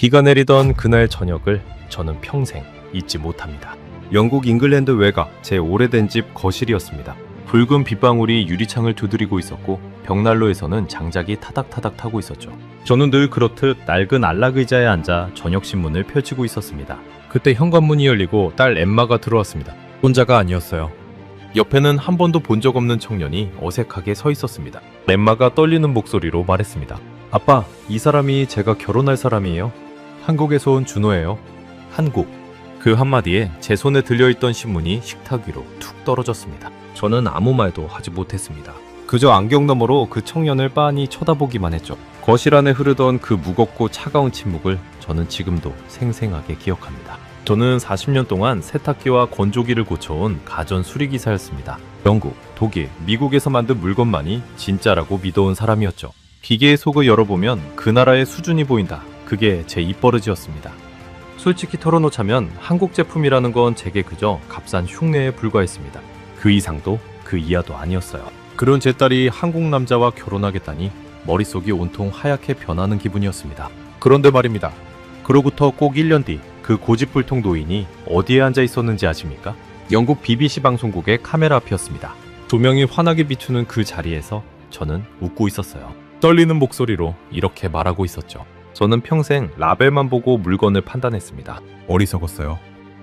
비가 내리던 그날 저녁을 저는 평생 잊지 못합니다. 영국 잉글랜드 외곽 제 오래된 집 거실이었습니다. 붉은 빗방울이 유리창을 두드리고 있었고 벽난로에서는 장작이 타닥타닥 타고 있었죠. 저는 늘 그렇듯 낡은 안락의자에 앉아 저녁신문을 펼치고 있었습니다. 그때 현관문이 열리고 딸 엠마가 들어왔습니다. 혼자가 아니었어요. 옆에는 한 번도 본 적 없는 청년이 어색하게 서 있었습니다. 엠마가 떨리는 목소리로 말했습니다. 아빠, 이 사람이 제가 결혼할 사람이에요. 한국에서 온 준호예요. 한국. 그 한마디에 제 손에 들려있던 신문이 식탁 위로 툭 떨어졌습니다. 저는 아무 말도 하지 못했습니다. 그저 안경 너머로 그 청년을 빤히 쳐다보기만 했죠. 거실 안에 흐르던 그 무겁고 차가운 침묵을 저는 지금도 생생하게 기억합니다. 저는 40년 동안 세탁기와 건조기를 고쳐온 가전 수리기사였습니다. 영국, 독일, 미국에서 만든 물건만이 진짜라고 믿어온 사람이었죠. 기계의 속을 열어보면 그 나라의 수준이 보인다. 그게 제 입버릇이었습니다. 솔직히 털어놓자면 한국 제품이라는 건 제게 그저 값싼 흉내에 불과했습니다. 그 이상도 그 이하도 아니었어요. 그런 제 딸이 한국 남자와 결혼하겠다니 머릿속이 온통 하얗게 변하는 기분이었습니다. 그런데 말입니다. 그로부터 꼭 1년 뒤 그 고집불통 노인이 어디에 앉아 있었는지 아십니까? 영국 BBC 방송국의 카메라 앞이었습니다. 조명이 환하게 비추는 그 자리에서 저는 웃고 있었어요. 떨리는 목소리로 이렇게 말하고 있었죠. 저는 평생 라벨만 보고 물건을 판단했습니다. 어리석었어요.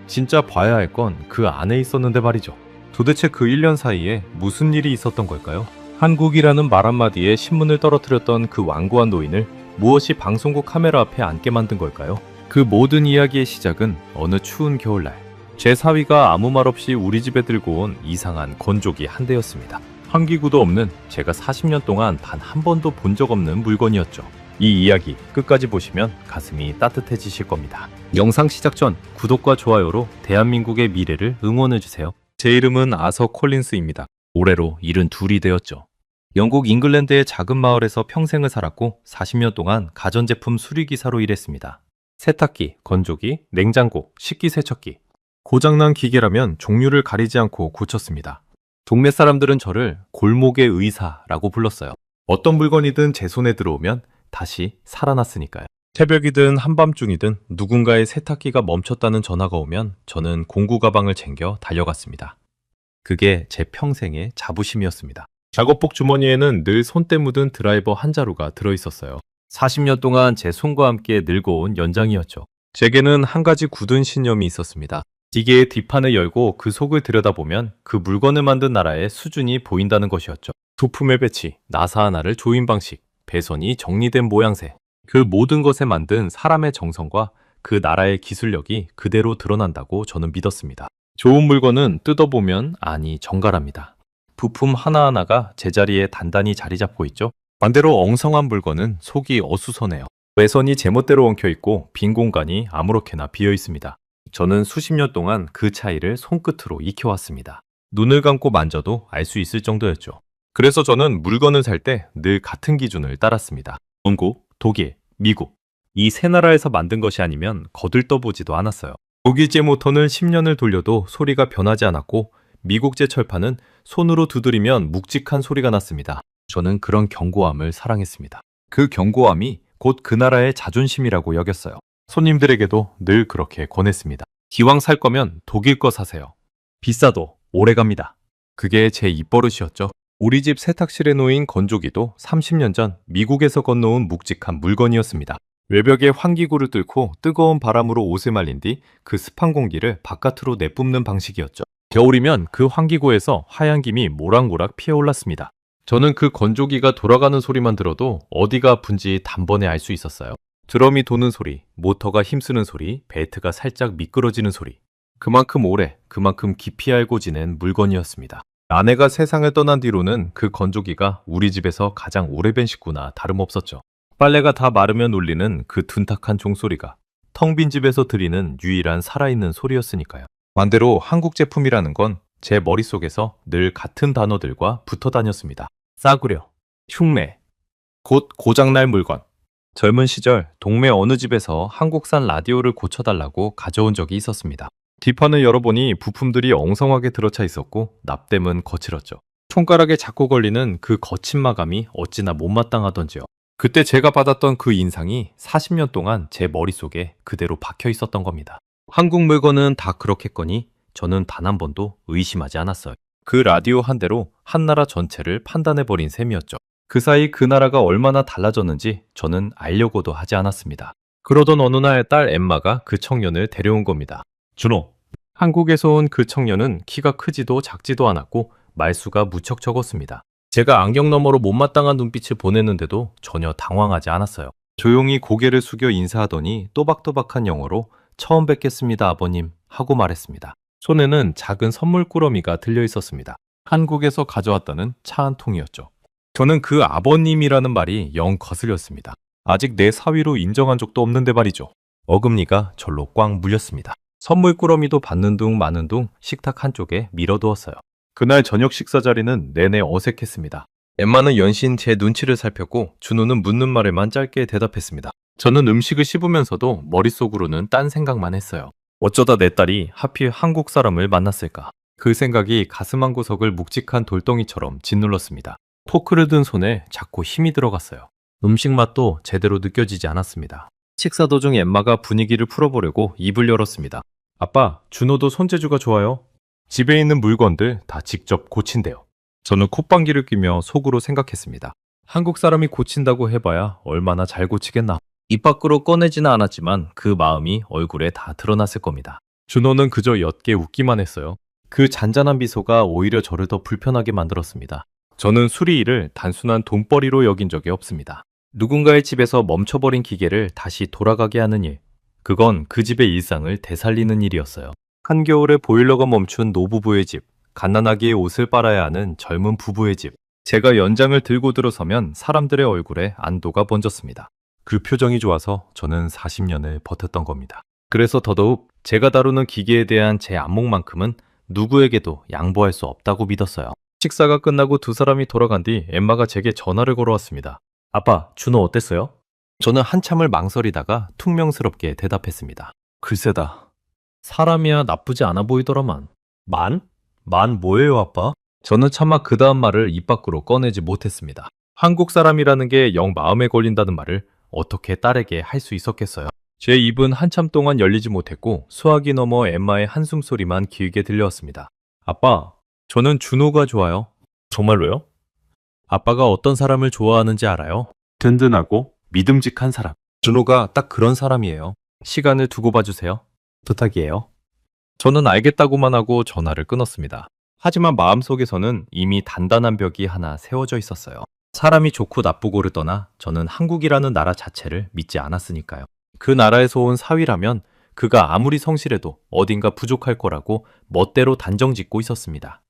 진짜 봐야 할 건 그 안에 있었는데 말이죠. 도대체 그 1년 사이에 무슨 일이 있었던 걸까요? 한국이라는 말 한마디에 신문을 떨어뜨렸던 그 완고한 노인을 무엇이 방송국 카메라 앞에 앉게 만든 걸까요? 그 모든 이야기의 시작은 어느 추운 겨울날 제 사위가 아무 말 없이 우리 집에 들고 온 이상한 건조기 한 대였습니다. 환기구도 없는 제가 40년 동안 단 한 번도 본 적 없는 물건이었죠. 이 이야기 끝까지 보시면 가슴이 따뜻해지실 겁니다. 영상 시작 전 구독과 좋아요로 대한민국의 미래를 응원해주세요. 제 이름은 아서 콜린스입니다. 올해로 72이 되었죠. 영국 잉글랜드의 작은 마을에서 평생을 살았고 40년 동안 가전제품 수리기사로 일했습니다. 세탁기, 건조기, 냉장고, 식기세척기. 고장난 기계라면 종류를 가리지 않고 고쳤습니다. 동네 사람들은 저를 골목의 의사라고 불렀어요. 어떤 물건이든 제 손에 들어오면 다시 살아났으니까요. 새벽이든 한밤중이든 누군가의 세탁기가 멈췄다는 전화가 오면 저는 공구 가방을 챙겨 달려갔습니다. 그게 제 평생의 자부심이었습니다. 작업복 주머니에는 늘 손때 묻은 드라이버 한 자루가 들어있었어요. 40년 동안 제 손과 함께 늙어온 연장이었죠. 제게는 한 가지 굳은 신념이 있었습니다. 기계의 뒷판을 열고 그 속을 들여다보면 그 물건을 만든 나라의 수준이 보인다는 것이었죠. 부품의 배치, 나사 하나를 조인 방식, 배선이 정리된 모양새, 그 모든 것에 만든 사람의 정성과 그 나라의 기술력이 그대로 드러난다고 저는 믿었습니다. 좋은 물건은 뜯어보면 안이 정갈합니다. 부품 하나하나가 제자리에 단단히 자리 잡고 있죠. 반대로 엉성한 물건은 속이 어수선해요. 외선이 제멋대로 엉켜있고 빈 공간이 아무렇게나 비어있습니다. 저는 수십 년 동안 그 차이를 손끝으로 익혀왔습니다. 눈을 감고 만져도 알 수 있을 정도였죠. 그래서 저는 물건을 살 때 늘 같은 기준을 따랐습니다. 영국, 독일, 미국. 이 세 나라에서 만든 것이 아니면 거들떠보지도 않았어요. 독일제 모터는 10년을 돌려도 소리가 변하지 않았고 미국제 철판은 손으로 두드리면 묵직한 소리가 났습니다. 저는 그런 견고함을 사랑했습니다. 그 견고함이 곧 그 나라의 자존심이라고 여겼어요. 손님들에게도 늘 그렇게 권했습니다. 기왕 살 거면 독일 거 사세요. 비싸도 오래갑니다. 그게 제 입버릇이었죠. 우리 집 세탁실에 놓인 건조기도 30년 전 미국에서 건너온 묵직한 물건이었습니다. 외벽에 환기구를 뚫고 뜨거운 바람으로 옷을 말린 뒤 그 습한 공기를 바깥으로 내뿜는 방식이었죠. 겨울이면 그 환기구에서 하얀 김이 모락모락 피어올랐습니다. 저는 그 건조기가 돌아가는 소리만 들어도 어디가 아픈지 단번에 알 수 있었어요. 드럼이 도는 소리, 모터가 힘쓰는 소리, 벨트가 살짝 미끄러지는 소리. 그만큼 오래, 그만큼 깊이 알고 지낸 물건이었습니다. 아내가 세상을 떠난 뒤로는 그 건조기가 우리 집에서 가장 오래된 식구나 다름없었죠. 빨래가 다 마르면 울리는 그 둔탁한 종소리가 텅 빈 집에서 들리는 유일한 살아있는 소리였으니까요. 반대로 한국 제품이라는 건 제 머릿속에서 늘 같은 단어들과 붙어 다녔습니다. 싸구려, 흉내, 곧 고장날 물건. 젊은 시절 동네 어느 집에서 한국산 라디오를 고쳐달라고 가져온 적이 있었습니다. 뒷판을 열어보니 부품들이 엉성하게 들어차 있었고 납땜은 거칠었죠. 손가락에 자꾸 걸리는 그 거친 마감이 어찌나 못마땅하던지요. 그때 제가 받았던 그 인상이 40년 동안 제 머릿속에 그대로 박혀 있었던 겁니다. 한국 물건은 다 그렇겠거니 저는 단 한 번도 의심하지 않았어요. 그 라디오 한 대로 한 나라 전체를 판단해버린 셈이었죠. 그 사이 그 나라가 얼마나 달라졌는지 저는 알려고도 하지 않았습니다. 그러던 어느 날 딸 엠마가 그 청년을 데려온 겁니다. 준호. 한국에서 온 그 청년은 키가 크지도 작지도 않았고 말수가 무척 적었습니다. 제가 안경 너머로 못마땅한 눈빛을 보냈는데도 전혀 당황하지 않았어요. 조용히 고개를 숙여 인사하더니 또박또박한 영어로 처음 뵙겠습니다, 아버님 하고 말했습니다. 손에는 작은 선물 꾸러미가 들려 있었습니다. 한국에서 가져왔다는 차 한 통이었죠. 저는 그 아버님이라는 말이 영 거슬렸습니다. 아직 내 사위로 인정한 적도 없는데 말이죠. 어금니가 절로 꽉 물렸습니다. 선물 꾸러미도 받는 둥 마는 둥 식탁 한쪽에 밀어두었어요. 그날 저녁 식사 자리는 내내 어색했습니다. 엠마는 연신 제 눈치를 살폈고 준호는 묻는 말에만 짧게 대답했습니다. 저는 음식을 씹으면서도 머릿속으로는 딴 생각만 했어요. 어쩌다 내 딸이 하필 한국 사람을 만났을까? 그 생각이 가슴 한 구석을 묵직한 돌덩이처럼 짓눌렀습니다. 포크를 든 손에 자꾸 힘이 들어갔어요. 음식 맛도 제대로 느껴지지 않았습니다. 식사 도중 엠마가 분위기를 풀어보려고 입을 열었습니다. 아빠, 준호도 손재주가 좋아요. 집에 있는 물건들 다 직접 고친대요. 저는 콧방귀를 뀌며 속으로 생각했습니다. 한국 사람이 고친다고 해봐야 얼마나 잘 고치겠나. 입 밖으로 꺼내지는 않았지만 그 마음이 얼굴에 다 드러났을 겁니다. 준호는 그저 옅게 웃기만 했어요. 그 잔잔한 미소가 오히려 저를 더 불편하게 만들었습니다. 저는 수리일을 단순한 돈벌이로 여긴 적이 없습니다. 누군가의 집에서 멈춰버린 기계를 다시 돌아가게 하는 일. 그건 그 집의 일상을 되살리는 일이었어요. 한겨울에 보일러가 멈춘 노부부의 집, 갓난아기의 옷을 빨아야 하는 젊은 부부의 집. 제가 연장을 들고 들어서면 사람들의 얼굴에 안도가 번졌습니다. 그 표정이 좋아서 저는 40년을 버텼던 겁니다. 그래서 더더욱 제가 다루는 기계에 대한 제 안목만큼은 누구에게도 양보할 수 없다고 믿었어요. 식사가 끝나고 두 사람이 돌아간 뒤 엠마가 제게 전화를 걸어왔습니다. 아빠, 준호 어땠어요? 저는 한참을 망설이다가 퉁명스럽게 대답했습니다. 글쎄다. 사람이야 나쁘지 않아 보이더라만. 만? 만 뭐예요, 아빠? 저는 차마 그 다음 말을 입 밖으로 꺼내지 못했습니다. 한국 사람이라는 게 영 마음에 걸린다는 말을 어떻게 딸에게 할 수 있었겠어요. 제 입은 한참 동안 열리지 못했고 수화기 너머 엠마의 한숨소리만 길게 들려왔습니다. 아빠, 저는 준호가 좋아요. 정말로요? 아빠가 어떤 사람을 좋아하는지 알아요? 든든하고 믿음직한 사람. 준호가 딱 그런 사람이에요. 시간을 두고 봐주세요. 부탁이에요. 저는 알겠다고만 하고 전화를 끊었습니다. 하지만 마음속에서는 이미 단단한 벽이 하나 세워져 있었어요. 사람이 좋고 나쁘고를 떠나 저는 한국이라는 나라 자체를 믿지 않았으니까요. 그 나라에서 온 사위라면 그가 아무리 성실해도 어딘가 부족할 거라고 멋대로 단정짓고 있었습니다.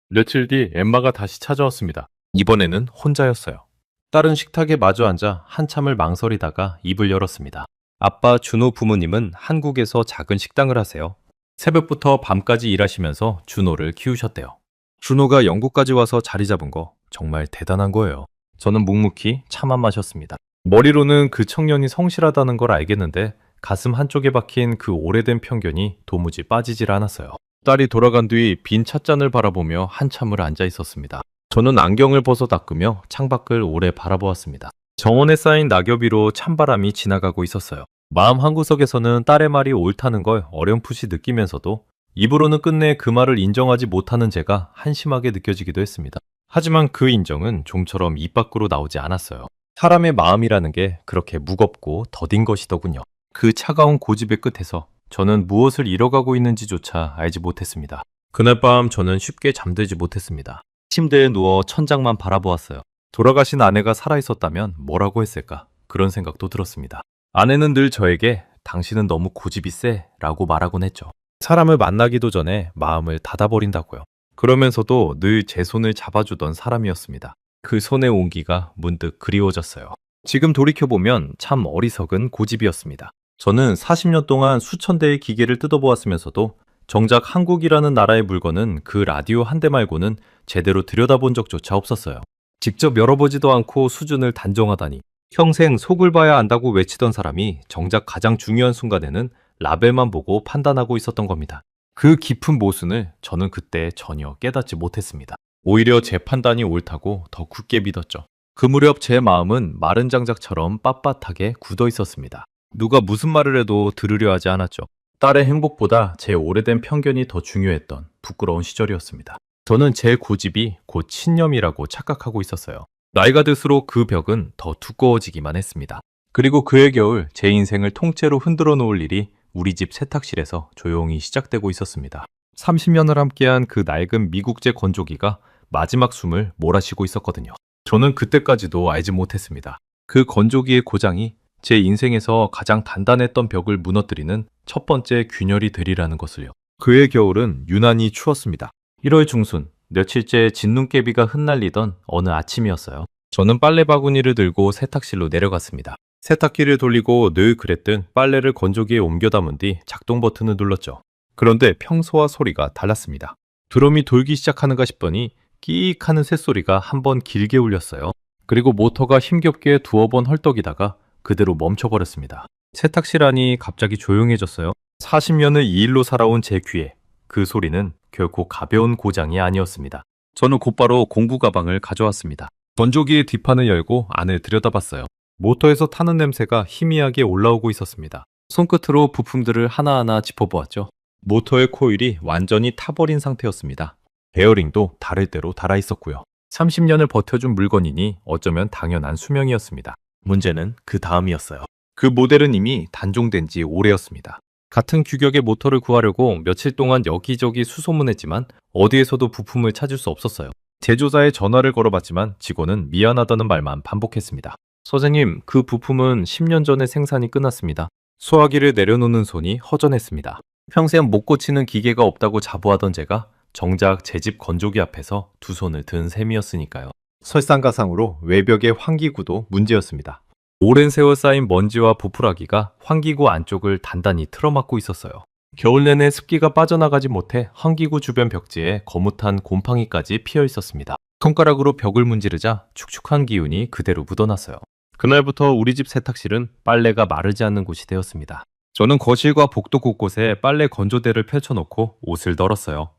며칠 뒤 엠마가 다시 찾아왔습니다. 이번에는 혼자였어요. 딸은 식탁에 마주 앉아 한참을 망설이다가 입을 열었습니다. 아빠 준호 부모님은 한국에서 작은 식당을 하세요. 새벽부터 밤까지 일하시면서 준호를 키우셨대요. 준호가 영국까지 와서 자리 잡은 거 정말 대단한 거예요. 저는 묵묵히 차만 마셨습니다. 머리로는 그 청년이 성실하다는 걸 알겠는데 가슴 한쪽에 박힌 그 오래된 편견이 도무지 빠지질 않았어요. 딸이 돌아간 뒤 빈 찻잔을 바라보며 한참을 앉아 있었습니다. 저는 안경을 벗어 닦으며 창밖을 오래 바라보았습니다. 정원에 쌓인 낙엽 위로 찬바람이 지나가고 있었어요. 마음 한구석에서는 딸의 말이 옳다는 걸 어렴풋이 느끼면서도 입으로는 끝내 그 말을 인정하지 못하는 제가 한심하게 느껴지기도 했습니다. 하지만 그 인정은 좀처럼 입 밖으로 나오지 않았어요. 사람의 마음이라는 게 그렇게 무겁고 더딘 것이더군요. 그 차가운 고집의 끝에서 저는 무엇을 잃어가고 있는지조차 알지 못했습니다. 그날 밤 저는 쉽게 잠들지 못했습니다. 침대에 누워 천장만 바라보았어요. 돌아가신 아내가 살아있었다면 뭐라고 했을까? 그런 생각도 들었습니다. 아내는 늘 저에게 당신은 너무 고집이 세 라고 말하곤 했죠. 사람을 만나기도 전에 마음을 닫아버린다고요. 그러면서도 늘 제 손을 잡아주던 사람이었습니다. 그 손의 온기가 문득 그리워졌어요. 지금 돌이켜보면 참 어리석은 고집이었습니다. 저는 40년 동안 수천 대의 기계를 뜯어보았으면서도 정작 한국이라는 나라의 물건은 그 라디오 한 대 말고는 제대로 들여다본 적조차 없었어요. 직접 열어보지도 않고 수준을 단정하다니. 평생 속을 봐야 안다고 외치던 사람이 정작 가장 중요한 순간에는 라벨만 보고 판단하고 있었던 겁니다. 그 깊은 모순을 저는 그때 전혀 깨닫지 못했습니다. 오히려 제 판단이 옳다고 더 굳게 믿었죠. 그 무렵 제 마음은 마른 장작처럼 빳빳하게 굳어 있었습니다. 누가 무슨 말을 해도 들으려 하지 않았죠. 딸의 행복보다 제 오래된 편견이 더 중요했던 부끄러운 시절이었습니다. 저는 제 고집이 곧 신념이라고 착각하고 있었어요. 나이가 들수록 그 벽은 더 두꺼워지기만 했습니다. 그리고 그해 겨울 제 인생을 통째로 흔들어 놓을 일이 우리 집 세탁실에서 조용히 시작되고 있었습니다. 30년을 함께한 그 낡은 미국제 건조기가 마지막 숨을 몰아쉬고 있었거든요. 저는 그때까지도 알지 못했습니다. 그 건조기의 고장이 제 인생에서 가장 단단했던 벽을 무너뜨리는 첫 번째 균열이 되리라는 것을요. 그해 겨울은 유난히 추웠습니다. 1월 중순, 며칠째 진눈깨비가 흩날리던 어느 아침이었어요. 저는 빨래 바구니를 들고 세탁실로 내려갔습니다. 세탁기를 돌리고 늘 그랬듯 빨래를 건조기에 옮겨 담은 뒤 작동 버튼을 눌렀죠. 그런데 평소와 소리가 달랐습니다. 드럼이 돌기 시작하는가 싶더니 끼익 하는 쇳소리가 한번 길게 울렸어요. 그리고 모터가 힘겹게 두어 번 헐떡이다가 그대로 멈춰버렸습니다. 세탁실 안이 갑자기 조용해졌어요. 40년을 이 일로 살아온 제 귀에 그 소리는 결코 가벼운 고장이 아니었습니다. 저는 곧바로 공구 가방을 가져왔습니다. 건조기의 뒷판을 열고 안을 들여다봤어요. 모터에서 타는 냄새가 희미하게 올라오고 있었습니다. 손끝으로 부품들을 하나하나 짚어보았죠. 모터의 코일이 완전히 타버린 상태였습니다. 베어링도 닳을 대로 닳아 있었고요. 30년을 버텨준 물건이니 어쩌면 당연한 수명이었습니다. 문제는 그 다음이었어요. 그 모델은 이미 단종된 지 오래였습니다. 같은 규격의 모터를 구하려고 며칠 동안 여기저기 수소문했지만 어디에서도 부품을 찾을 수 없었어요. 제조사에 전화를 걸어봤지만 직원은 미안하다는 말만 반복했습니다. 선생님, 그 부품은 10년 전에 생산이 끝났습니다. 소화기를 내려놓는 손이 허전했습니다. 평생 못 고치는 기계가 없다고 자부하던 제가 정작 제 집 건조기 앞에서 두 손을 든 셈이었으니까요. 설상가상으로 외벽의 환기구도 문제였습니다. 오랜 세월 쌓인 먼지와 부풀하기가 환기구 안쪽을 단단히 틀어막고 있었어요. 겨울 내내 습기가 빠져나가지 못해 환기구 주변 벽지에 거뭇한 곰팡이까지 피어 있었습니다. 손가락으로 벽을 문지르자 축축한 기운이 그대로 묻어났어요. 그날부터 우리 집 세탁실은 빨래가 마르지 않는 곳이 되었습니다. 저는 거실과 복도 곳곳에 빨래 건조대를 펼쳐놓고 옷을 널었어요.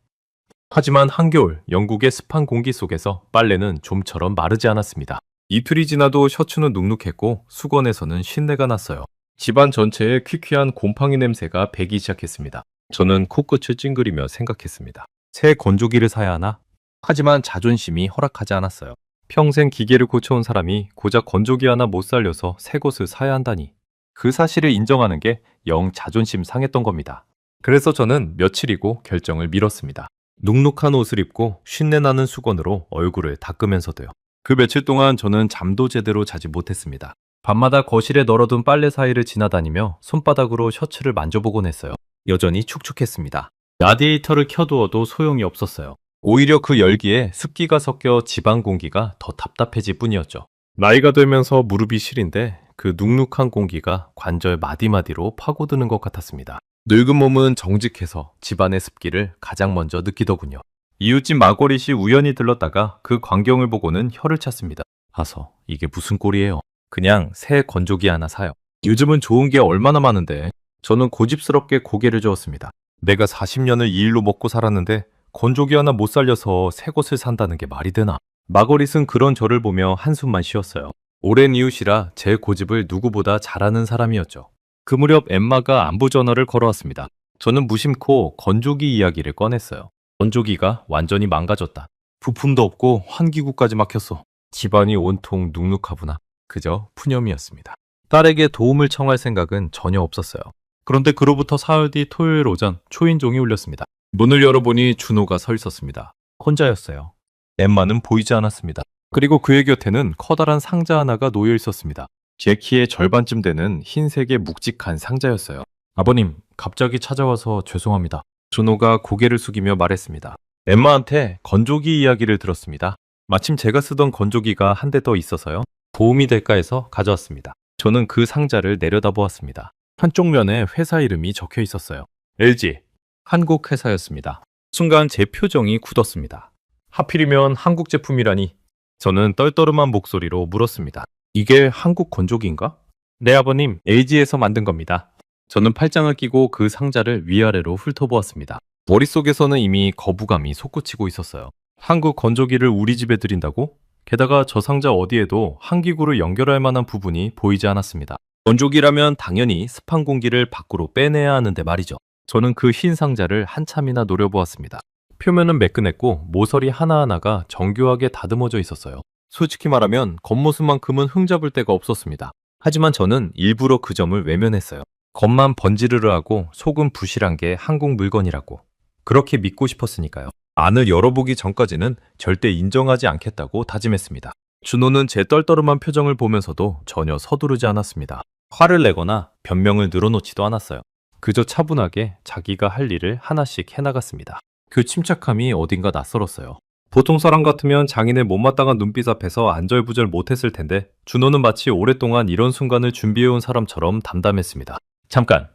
하지만 한겨울 영국의 습한 공기 속에서 빨래는 좀처럼 마르지 않았습니다. 이틀이 지나도 셔츠는 눅눅했고 수건에서는 쉰내가 났어요. 집안 전체에 퀴퀴한 곰팡이 냄새가 배기 시작했습니다. 저는 코끝을 찡그리며 생각했습니다. 새 건조기를 사야 하나? 하지만 자존심이 허락하지 않았어요. 평생 기계를 고쳐온 사람이 고작 건조기 하나 못 살려서 새 것을 사야 한다니. 그 사실을 인정하는 게 영 자존심 상했던 겁니다. 그래서 저는 며칠이고 결정을 미뤘습니다. 눅눅한 옷을 입고 쉰내 나는 수건으로 얼굴을 닦으면서도요. 그 며칠 동안 저는 잠도 제대로 자지 못했습니다. 밤마다 거실에 널어둔 빨래 사이를 지나다니며 손바닥으로 셔츠를 만져보곤 했어요. 여전히 축축했습니다. 라디에이터를 켜두어도 소용이 없었어요. 오히려 그 열기에 습기가 섞여 집안 공기가 더 답답해질 뿐이었죠. 나이가 들면서 무릎이 시린데 그 눅눅한 공기가 관절 마디마디로 파고드는 것 같았습니다. 늙은 몸은 정직해서 집안의 습기를 가장 먼저 느끼더군요. 이웃집 마거릿이 우연히 들렀다가 그 광경을 보고는 혀를 찼습니다. 아서, 이게 무슨 꼴이에요? 그냥 새 건조기 하나 사요. 요즘은 좋은 게 얼마나 많은데. 저는 고집스럽게 고개를 저었습니다. 내가 40년을 이 일로 먹고 살았는데 건조기 하나 못 살려서 새 것을 산다는 게 말이 되나? 마거릿은 그런 저를 보며 한숨만 쉬었어요. 오랜 이웃이라 제 고집을 누구보다 잘 아는 사람이었죠. 그 무렵 엠마가 안부 전화를 걸어왔습니다. 저는 무심코 건조기 이야기를 꺼냈어요. 건조기가 완전히 망가졌다. 부품도 없고 환기구까지 막혔어. 집안이 온통 눅눅하구나. 그저 푸념이었습니다. 딸에게 도움을 청할 생각은 전혀 없었어요. 그런데 그로부터 사흘 뒤 토요일 오전 초인종이 울렸습니다. 문을 열어보니 준호가 서 있었습니다. 혼자였어요. 엠마는 보이지 않았습니다. 그리고 그의 곁에는 커다란 상자 하나가 놓여 있었습니다. 제 키의 절반쯤 되는 흰색의 묵직한 상자였어요. 아버님, 갑자기 찾아와서 죄송합니다. 준호가 고개를 숙이며 말했습니다. 엠마한테 건조기 이야기를 들었습니다. 마침 제가 쓰던 건조기가 한 대 더 있어서요. 도움이 될까 해서 가져왔습니다. 저는 그 상자를 내려다보았습니다. 한쪽 면에 회사 이름이 적혀 있었어요. LG, 한국 회사였습니다. 순간 제 표정이 굳었습니다. 하필이면 한국 제품이라니. 저는 떨떠름한 목소리로 물었습니다. 이게 한국 건조기인가? 네, 아버님, LG에서 만든 겁니다. 저는 팔짱을 끼고 그 상자를 위아래로 훑어보았습니다. 머릿속에서는 이미 거부감이 솟구치고 있었어요. 한국 건조기를 우리 집에 들인다고? 게다가 저 상자 어디에도 환기구를 연결할 만한 부분이 보이지 않았습니다. 건조기라면 당연히 습한 공기를 밖으로 빼내야 하는데 말이죠. 저는 그 흰 상자를 한참이나 노려보았습니다. 표면은 매끈했고 모서리 하나하나가 정교하게 다듬어져 있었어요. 솔직히 말하면 겉모습만큼은 흠잡을 데가 없었습니다. 하지만 저는 일부러 그 점을 외면했어요. 겉만 번지르르하고 속은 부실한 게 한국 물건이라고. 그렇게 믿고 싶었으니까요. 안을 열어보기 전까지는 절대 인정하지 않겠다고 다짐했습니다. 준호는 제 떨떠름한 표정을 보면서도 전혀 서두르지 않았습니다. 화를 내거나 변명을 늘어놓지도 않았어요. 그저 차분하게 자기가 할 일을 하나씩 해나갔습니다. 그 침착함이 어딘가 낯설었어요. 보통 사람 같으면 장인의 못마땅한 눈빛 앞에서 안절부절 못했을 텐데 준호는 마치 오랫동안 이런 순간을 준비해온 사람처럼 담담했습니다. 잠깐,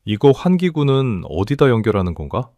이거 환기구는 어디다 연결하는 건가?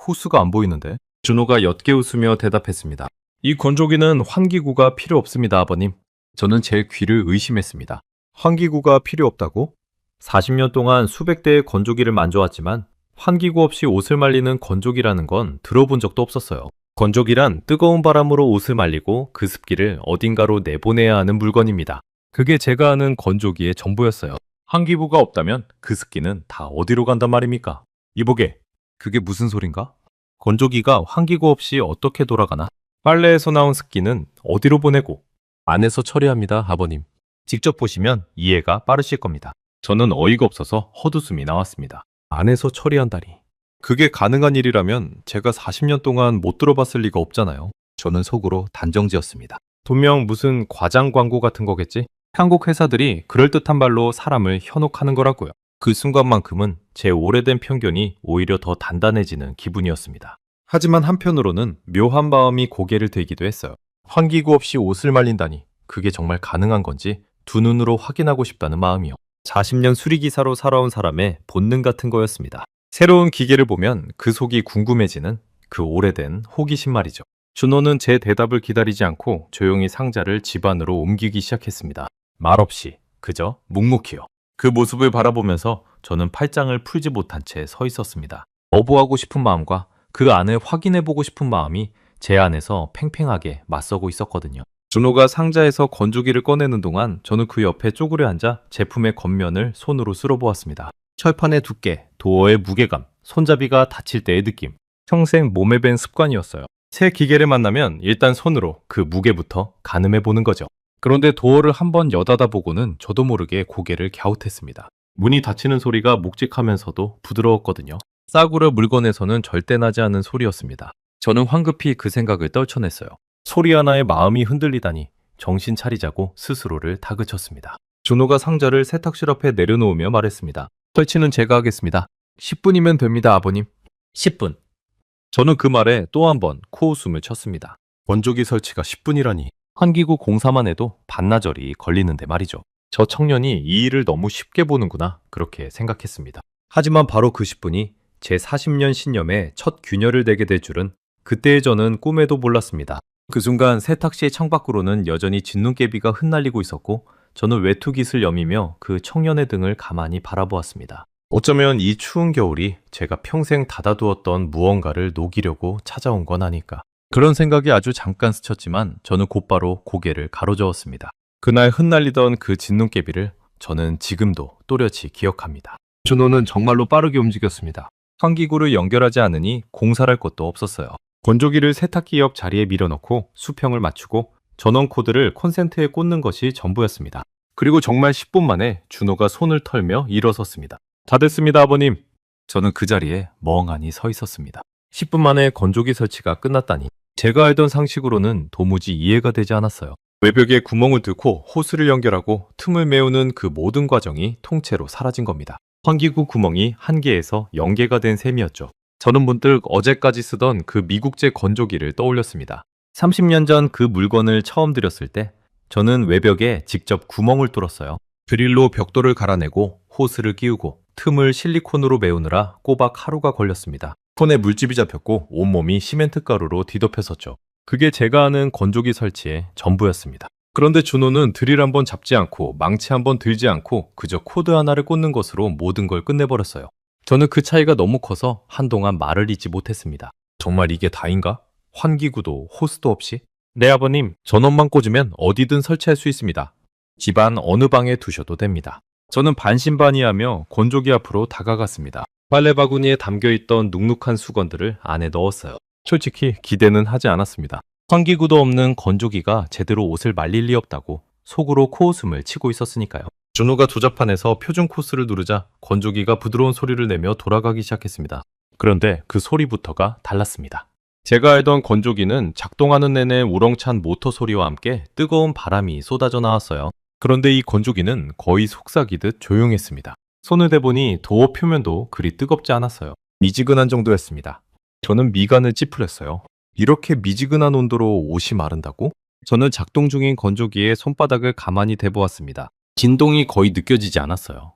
호스가 안 보이는데? 준호가 옅게 웃으며 대답했습니다. 이 건조기는 환기구가 필요 없습니다, 아버님. 저는 제 귀를 의심했습니다. 환기구가 필요 없다고? 40년 동안 수백 대의 건조기를 만져왔지만 환기구 없이 옷을 말리는 건조기라는 건 들어본 적도 없었어요. 건조기란 뜨거운 바람으로 옷을 말리고 그 습기를 어딘가로 내보내야 하는 물건입니다. 그게 제가 아는 건조기의 전부였어요. 환기구가 없다면 그 습기는 다 어디로 간단 말입니까? 이보게, 그게 무슨 소린가? 건조기가 환기구 없이 어떻게 돌아가나? 빨래에서 나온 습기는 어디로 보내고? 안에서 처리합니다, 아버님. 직접 보시면 이해가 빠르실 겁니다. 저는 어이가 없어서 헛웃음이 나왔습니다. 안에서 처리한다니. 그게 가능한 일이라면 제가 40년 동안 못 들어봤을 리가 없잖아요. 저는 속으로 단정지었습니다. 분명 무슨 과장 광고 같은 거겠지? 한국 회사들이 그럴듯한 말로 사람을 현혹하는 거라고요. 그 순간만큼은 제 오래된 편견이 오히려 더 단단해지는 기분이었습니다. 하지만 한편으로는 묘한 마음이 고개를 들기도 했어요. 환기구 없이 옷을 말린다니 그게 정말 가능한 건지 두 눈으로 확인하고 싶다는 마음이요. 40년 수리기사로 살아온 사람의 본능 같은 거였습니다. 새로운 기계를 보면 그 속이 궁금해지는 그 오래된 호기심 말이죠. 준호는 제 대답을 기다리지 않고 조용히 상자를 집 안으로 옮기기 시작했습니다. 말없이 그저 묵묵히요. 그 모습을 바라보면서 저는 팔짱을 풀지 못한 채 서 있었습니다. 거부하고 싶은 마음과 그 안을 확인해보고 싶은 마음이 제 안에서 팽팽하게 맞서고 있었거든요. 준호가 상자에서 건조기를 꺼내는 동안 저는 그 옆에 쪼그려 앉아 제품의 겉면을 손으로 쓸어보았습니다. 철판의 두께, 도어의 무게감, 손잡이가 닫힐 때의 느낌. 평생 몸에 밴 습관이었어요. 새 기계를 만나면 일단 손으로 그 무게부터 가늠해보는 거죠. 그런데 도어를 한번 여닫아 보고는 저도 모르게 고개를 갸웃했습니다. 문이 닫히는 소리가 묵직하면서도 부드러웠거든요. 싸구려 물건에서는 절대 나지 않는 소리였습니다. 저는 황급히 그 생각을 떨쳐냈어요. 소리 하나에 마음이 흔들리다니 정신 차리자고 스스로를 다그쳤습니다. 준호가 상자를 세탁실 앞에 내려놓으며 말했습니다. 설치는 제가 하겠습니다. 10분이면 됩니다, 아버님. 10분. 저는 그 말에 또 한 번 코웃음을 쳤습니다. 건조기 설치가 10분이라니. 환기구 공사만 해도 반나절이 걸리는데 말이죠. 저 청년이 이 일을 너무 쉽게 보는구나 그렇게 생각했습니다. 하지만 바로 그 10분이 제 40년 신념에 첫 균열을 대게 될 줄은 그때의 저는 꿈에도 몰랐습니다. 그 순간 세탁실 창밖으로는 여전히 진눈깨비가 흩날리고 있었고 저는 외투깃을 여미며 그 청년의 등을 가만히 바라보았습니다. 어쩌면 이 추운 겨울이 제가 평생 닫아두었던 무언가를 녹이려고 찾아온 건 아닐까. 그런 생각이 아주 잠깐 스쳤지만 저는 곧바로 고개를 가로저었습니다. 그날 흩날리던 그 진눈깨비를 저는 지금도 또렷이 기억합니다. 준호는 정말로 빠르게 움직였습니다. 환기구를 연결하지 않으니 공사를 할 것도 없었어요. 건조기를 세탁기 옆 자리에 밀어넣고 수평을 맞추고 전원 코드를 콘센트에 꽂는 것이 전부였습니다. 그리고 정말 10분 만에 준호가 손을 털며 일어섰습니다. 다 됐습니다, 아버님. 저는 그 자리에 멍하니 서 있었습니다. 10분 만에 건조기 설치가 끝났다니 제가 알던 상식으로는 도무지 이해가 되지 않았어요. 외벽에 구멍을 뚫고 호스를 연결하고 틈을 메우는 그 모든 과정이 통째로 사라진 겁니다. 환기구 구멍이 1개에서 0개가 된 셈이었죠. 저는 문득 어제까지 쓰던 그 미국제 건조기를 떠올렸습니다. 30년 전 그 물건을 처음 들였을 때 저는 외벽에 직접 구멍을 뚫었어요. 드릴로 벽돌을 갈아내고 호스를 끼우고 틈을 실리콘으로 메우느라 꼬박 하루가 걸렸습니다. 손에 물집이 잡혔고 온몸이 시멘트 가루로 뒤덮였었죠. 그게 제가 아는 건조기 설치의 전부였습니다. 그런데 준호는 드릴 한번 잡지 않고 망치 한번 들지 않고 그저 코드 하나를 꽂는 것으로 모든 걸 끝내버렸어요. 저는 그 차이가 너무 커서 한동안 말을 잇지 못했습니다. 정말 이게 다인가? 환기구도 호스도 없이? 네, 아버님. 전원만 꽂으면 어디든 설치할 수 있습니다. 집안 어느 방에 두셔도 됩니다. 저는 반신반의하며 건조기 앞으로 다가갔습니다. 빨래 바구니에 담겨있던 눅눅한 수건들을 안에 넣었어요. 솔직히 기대는 하지 않았습니다. 환기구도 없는 건조기가 제대로 옷을 말릴 리 없다고 속으로 코웃음을 치고 있었으니까요. 준호가 조잡판에서 표준 코스를 누르자 건조기가 부드러운 소리를 내며 돌아가기 시작했습니다. 그런데 그 소리부터가 달랐습니다. 제가 알던 건조기는 작동하는 내내 우렁찬 모터 소리와 함께 뜨거운 바람이 쏟아져 나왔어요. 그런데 이 건조기는 거의 속삭이듯 조용했습니다. 손을 대보니 도어 표면도 그리 뜨겁지 않았어요. 미지근한 정도였습니다. 저는 미간을 찌푸렸어요. 이렇게 미지근한 온도로 옷이 마른다고? 저는 작동 중인 건조기에 손바닥을 가만히 대보았습니다. 진동이 거의 느껴지지 않았어요.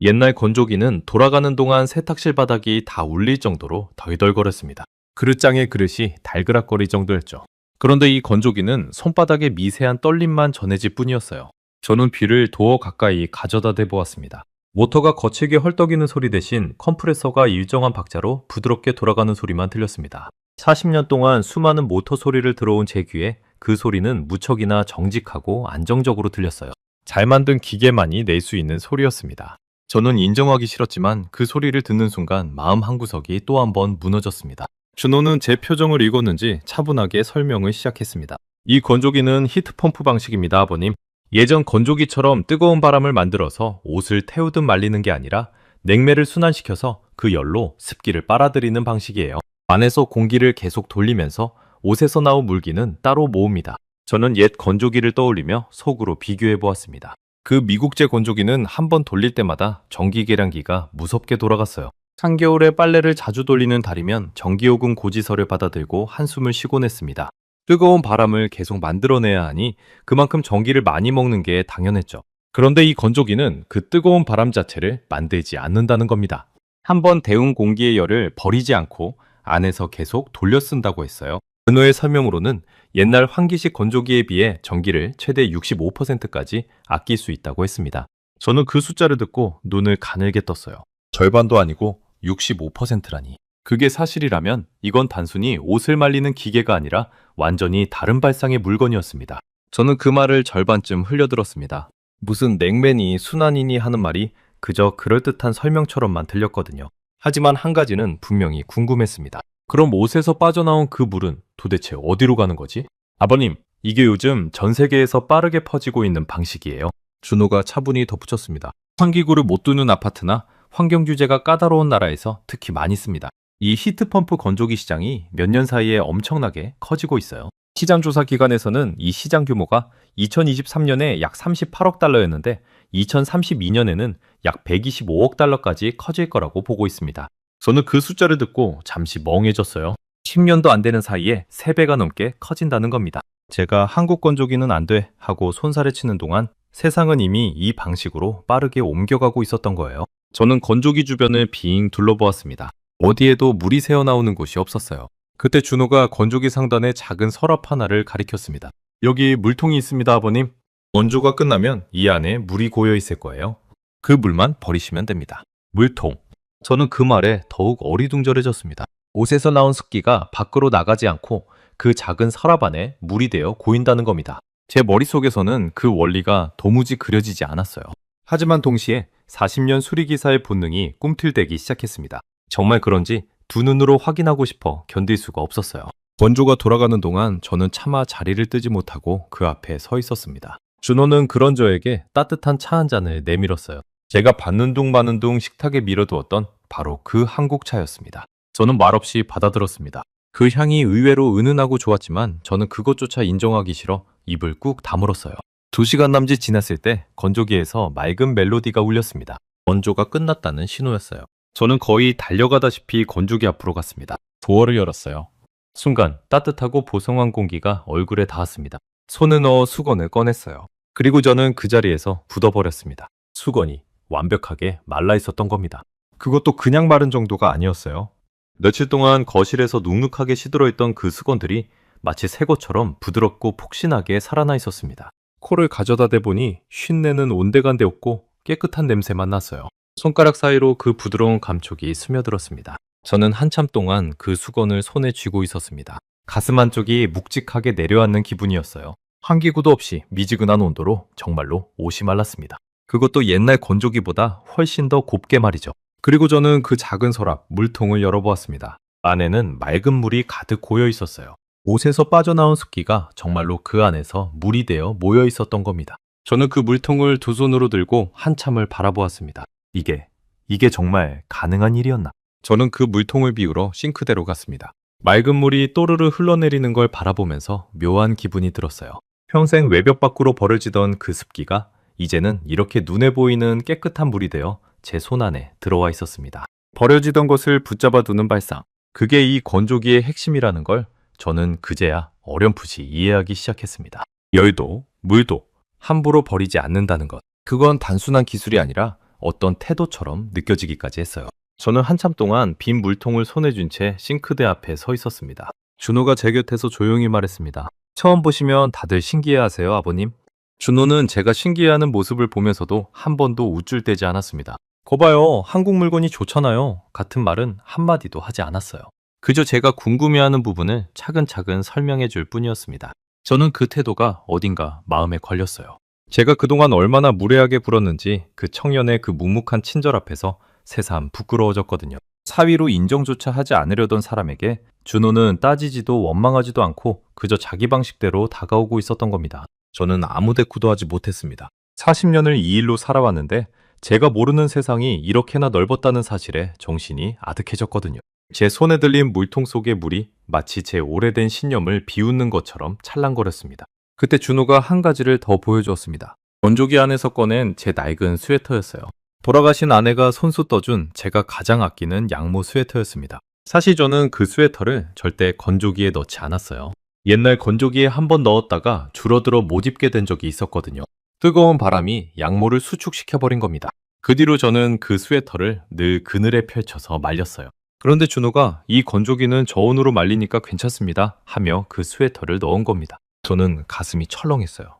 옛날 건조기는 돌아가는 동안 세탁실 바닥이 다 울릴 정도로 덜덜거렸습니다. 그릇장의 그릇이 달그락거릴 정도였죠. 그런데 이 건조기는 손바닥의 미세한 떨림만 전해질 뿐이었어요. 저는 귀를 도어 가까이 가져다 대보았습니다. 모터가 거칠게 헐떡이는 소리 대신 컴프레서가 일정한 박자로 부드럽게 돌아가는 소리만 들렸습니다. 40년 동안 수많은 모터 소리를 들어온 제 귀에 그 소리는 무척이나 정직하고 안정적으로 들렸어요. 잘 만든 기계만이 낼 수 있는 소리였습니다. 저는 인정하기 싫었지만 그 소리를 듣는 순간 마음 한구석이 또 한 번 무너졌습니다. 준호는 제 표정을 읽었는지 차분하게 설명을 시작했습니다. 이 건조기는 히트펌프 방식입니다, 아버님. 예전 건조기처럼 뜨거운 바람을 만들어서 옷을 태우듯 말리는 게 아니라 냉매를 순환시켜서 그 열로 습기를 빨아들이는 방식이에요. 안에서 공기를 계속 돌리면서 옷에서 나온 물기는 따로 모읍니다. 저는 옛 건조기를 떠올리며 속으로 비교해 보았습니다. 그 미국제 건조기는 한 번 돌릴 때마다 전기 계량기가 무섭게 돌아갔어요. 한겨울에 빨래를 자주 돌리는 달이면 전기요금 고지서를 받아들고 한숨을 쉬곤 했습니다. 뜨거운 바람을 계속 만들어내야 하니 그만큼 전기를 많이 먹는 게 당연했죠. 그런데 이 건조기는 그 뜨거운 바람 자체를 만들지 않는다는 겁니다. 한번 데운 공기의 열을 버리지 않고 안에서 계속 돌려 쓴다고 했어요. 근호의 설명으로는 옛날 환기식 건조기에 비해 전기를 최대 65%까지 아낄 수 있다고 했습니다. 저는 그 숫자를 듣고 눈을 가늘게 떴어요. 절반도 아니고 65%라니. 그게 사실이라면 이건 단순히 옷을 말리는 기계가 아니라 완전히 다른 발상의 물건이었습니다. 저는 그 말을 절반쯤 흘려들었습니다. 무슨 냉매니 순환이니 하는 말이 그저 그럴듯한 설명처럼만 들렸거든요. 하지만 한 가지는 분명히 궁금했습니다. 그럼 옷에서 빠져나온 그 물은 도대체 어디로 가는 거지? 아버님, 이게 요즘 전 세계에서 빠르게 퍼지고 있는 방식이에요. 준호가 차분히 덧붙였습니다. 환기구를 못 두는 아파트나 환경 규제가 까다로운 나라에서 특히 많이 씁니다. 이 히트펌프 건조기 시장이 몇 년 사이에 엄청나게 커지고 있어요. 시장 조사 기관에서는 이 시장 규모가 2023년에 약 38억 달러였는데 2032년에는 약 125억 달러까지 커질 거라고 보고 있습니다. 저는 그 숫자를 듣고 잠시 멍해졌어요. 10년도 안 되는 사이에 3배가 넘게 커진다는 겁니다. 제가 한국 건조기는 안 돼 하고 손살을 치는 동안 세상은 이미 이 방식으로 빠르게 옮겨가고 있었던 거예요. 저는 건조기 주변을 빙 둘러보았습니다. 어디에도 물이 새어나오는 곳이 없었어요. 그때 준호가 건조기 상단에 작은 서랍 하나를 가리켰습니다. 여기 물통이 있습니다, 아버님. 건조가 끝나면 이 안에 물이 고여 있을 거예요. 그 물만 버리시면 됩니다. 물통. 저는 그 말에 더욱 어리둥절해졌습니다. 옷에서 나온 습기가 밖으로 나가지 않고 그 작은 서랍 안에 물이 되어 고인다는 겁니다. 제 머릿속에서는 그 원리가 도무지 그려지지 않았어요. 하지만 동시에 40년 수리기사의 본능이 꿈틀대기 시작했습니다. 정말 그런지 두 눈으로 확인하고 싶어 견딜 수가 없었어요. 건조가 돌아가는 동안 저는 차마 자리를 뜨지 못하고 그 앞에 서 있었습니다. 준호는 그런 저에게 따뜻한 차 한 잔을 내밀었어요. 제가 받는 둥 마는 둥 식탁에 밀어두었던 바로 그 한국차였습니다. 저는 말없이 받아들었습니다. 그 향이 의외로 은은하고 좋았지만 저는 그것조차 인정하기 싫어 입을 꾹 다물었어요. 2시간 남짓 지났을 때 건조기에서 맑은 멜로디가 울렸습니다. 건조가 끝났다는 신호였어요. 저는 거의 달려가다시피 건조기 앞으로 갔습니다. 도어를 열었어요. 순간 따뜻하고 보송한 공기가 얼굴에 닿았습니다. 손을 넣어 수건을 꺼냈어요. 그리고 저는 그 자리에서 굳어버렸습니다. 수건이 완벽하게 말라 있었던 겁니다. 그것도 그냥 마른 정도가 아니었어요. 며칠 동안 거실에서 눅눅하게 시들어있던 그 수건들이 마치 새 것처럼 부드럽고 폭신하게 살아나 있었습니다. 코를 가져다 대보니 쉰내는 온데간데 없고 깨끗한 냄새만 났어요. 손가락 사이로 그 부드러운 감촉이 스며들었습니다. 저는 한참 동안 그 수건을 손에 쥐고 있었습니다. 가슴 한쪽이 묵직하게 내려앉는 기분이었어요. 환기구도 없이 미지근한 온도로 정말로 옷이 말랐습니다. 그것도 옛날 건조기보다 훨씬 더 곱게 말이죠. 그리고 저는 그 작은 서랍, 물통을 열어보았습니다. 안에는 맑은 물이 가득 고여 있었어요. 옷에서 빠져나온 습기가 정말로 그 안에서 물이 되어 모여 있었던 겁니다. 저는 그 물통을 두 손으로 들고 한참을 바라보았습니다. 이게 정말 가능한 일이었나? 저는 그 물통을 비우러 싱크대로 갔습니다. 맑은 물이 또르르 흘러내리는 걸 바라보면서 묘한 기분이 들었어요. 평생 외벽 밖으로 버려지던 그 습기가 이제는 이렇게 눈에 보이는 깨끗한 물이 되어 제 손 안에 들어와 있었습니다. 버려지던 것을 붙잡아 두는 발상. 그게 이 건조기의 핵심이라는 걸 저는 그제야 어렴풋이 이해하기 시작했습니다. 열도, 물도 함부로 버리지 않는다는 것. 그건 단순한 기술이 아니라 어떤 태도처럼 느껴지기까지 했어요. 저는 한참 동안 빈 물통을 손에 쥔 채 싱크대 앞에 서 있었습니다. 준호가 제 곁에서 조용히 말했습니다. 처음 보시면 다들 신기해하세요, 아버님. 준호는 제가 신기해하는 모습을 보면서도 한 번도 우쭐대지 않았습니다. 거봐요, 한국 물건이 좋잖아요. 같은 말은 한마디도 하지 않았어요. 그저 제가 궁금해하는 부분을 차근차근 설명해 줄 뿐이었습니다. 저는 그 태도가 어딘가 마음에 걸렸어요. 제가 그동안 얼마나 무례하게 굴었는지 그 청년의 그 묵묵한 친절 앞에서 새삼 부끄러워졌거든요. 사위로 인정조차 하지 않으려던 사람에게 준호는 따지지도 원망하지도 않고 그저 자기 방식대로 다가오고 있었던 겁니다. 저는 아무 대꾸도 하지 못했습니다. 40년을 이 일로 살아왔는데 제가 모르는 세상이 이렇게나 넓었다는 사실에 정신이 아득해졌거든요. 제 손에 들린 물통 속의 물이 마치 제 오래된 신념을 비웃는 것처럼 찰랑거렸습니다. 그때 준호가 한 가지를 더 보여주었습니다. 건조기 안에서 꺼낸 제 낡은 스웨터였어요. 돌아가신 아내가 손수 떠준 제가 가장 아끼는 양모 스웨터였습니다. 사실 저는 그 스웨터를 절대 건조기에 넣지 않았어요. 옛날 건조기에 한번 넣었다가 줄어들어 못 입게 된 적이 있었거든요. 뜨거운 바람이 양모를 수축시켜버린 겁니다. 그 뒤로 저는 그 스웨터를 늘 그늘에 펼쳐서 말렸어요. 그런데 준호가 이 건조기는 저온으로 말리니까 괜찮습니다 하며 그 스웨터를 넣은 겁니다. 저는 가슴이 철렁했어요.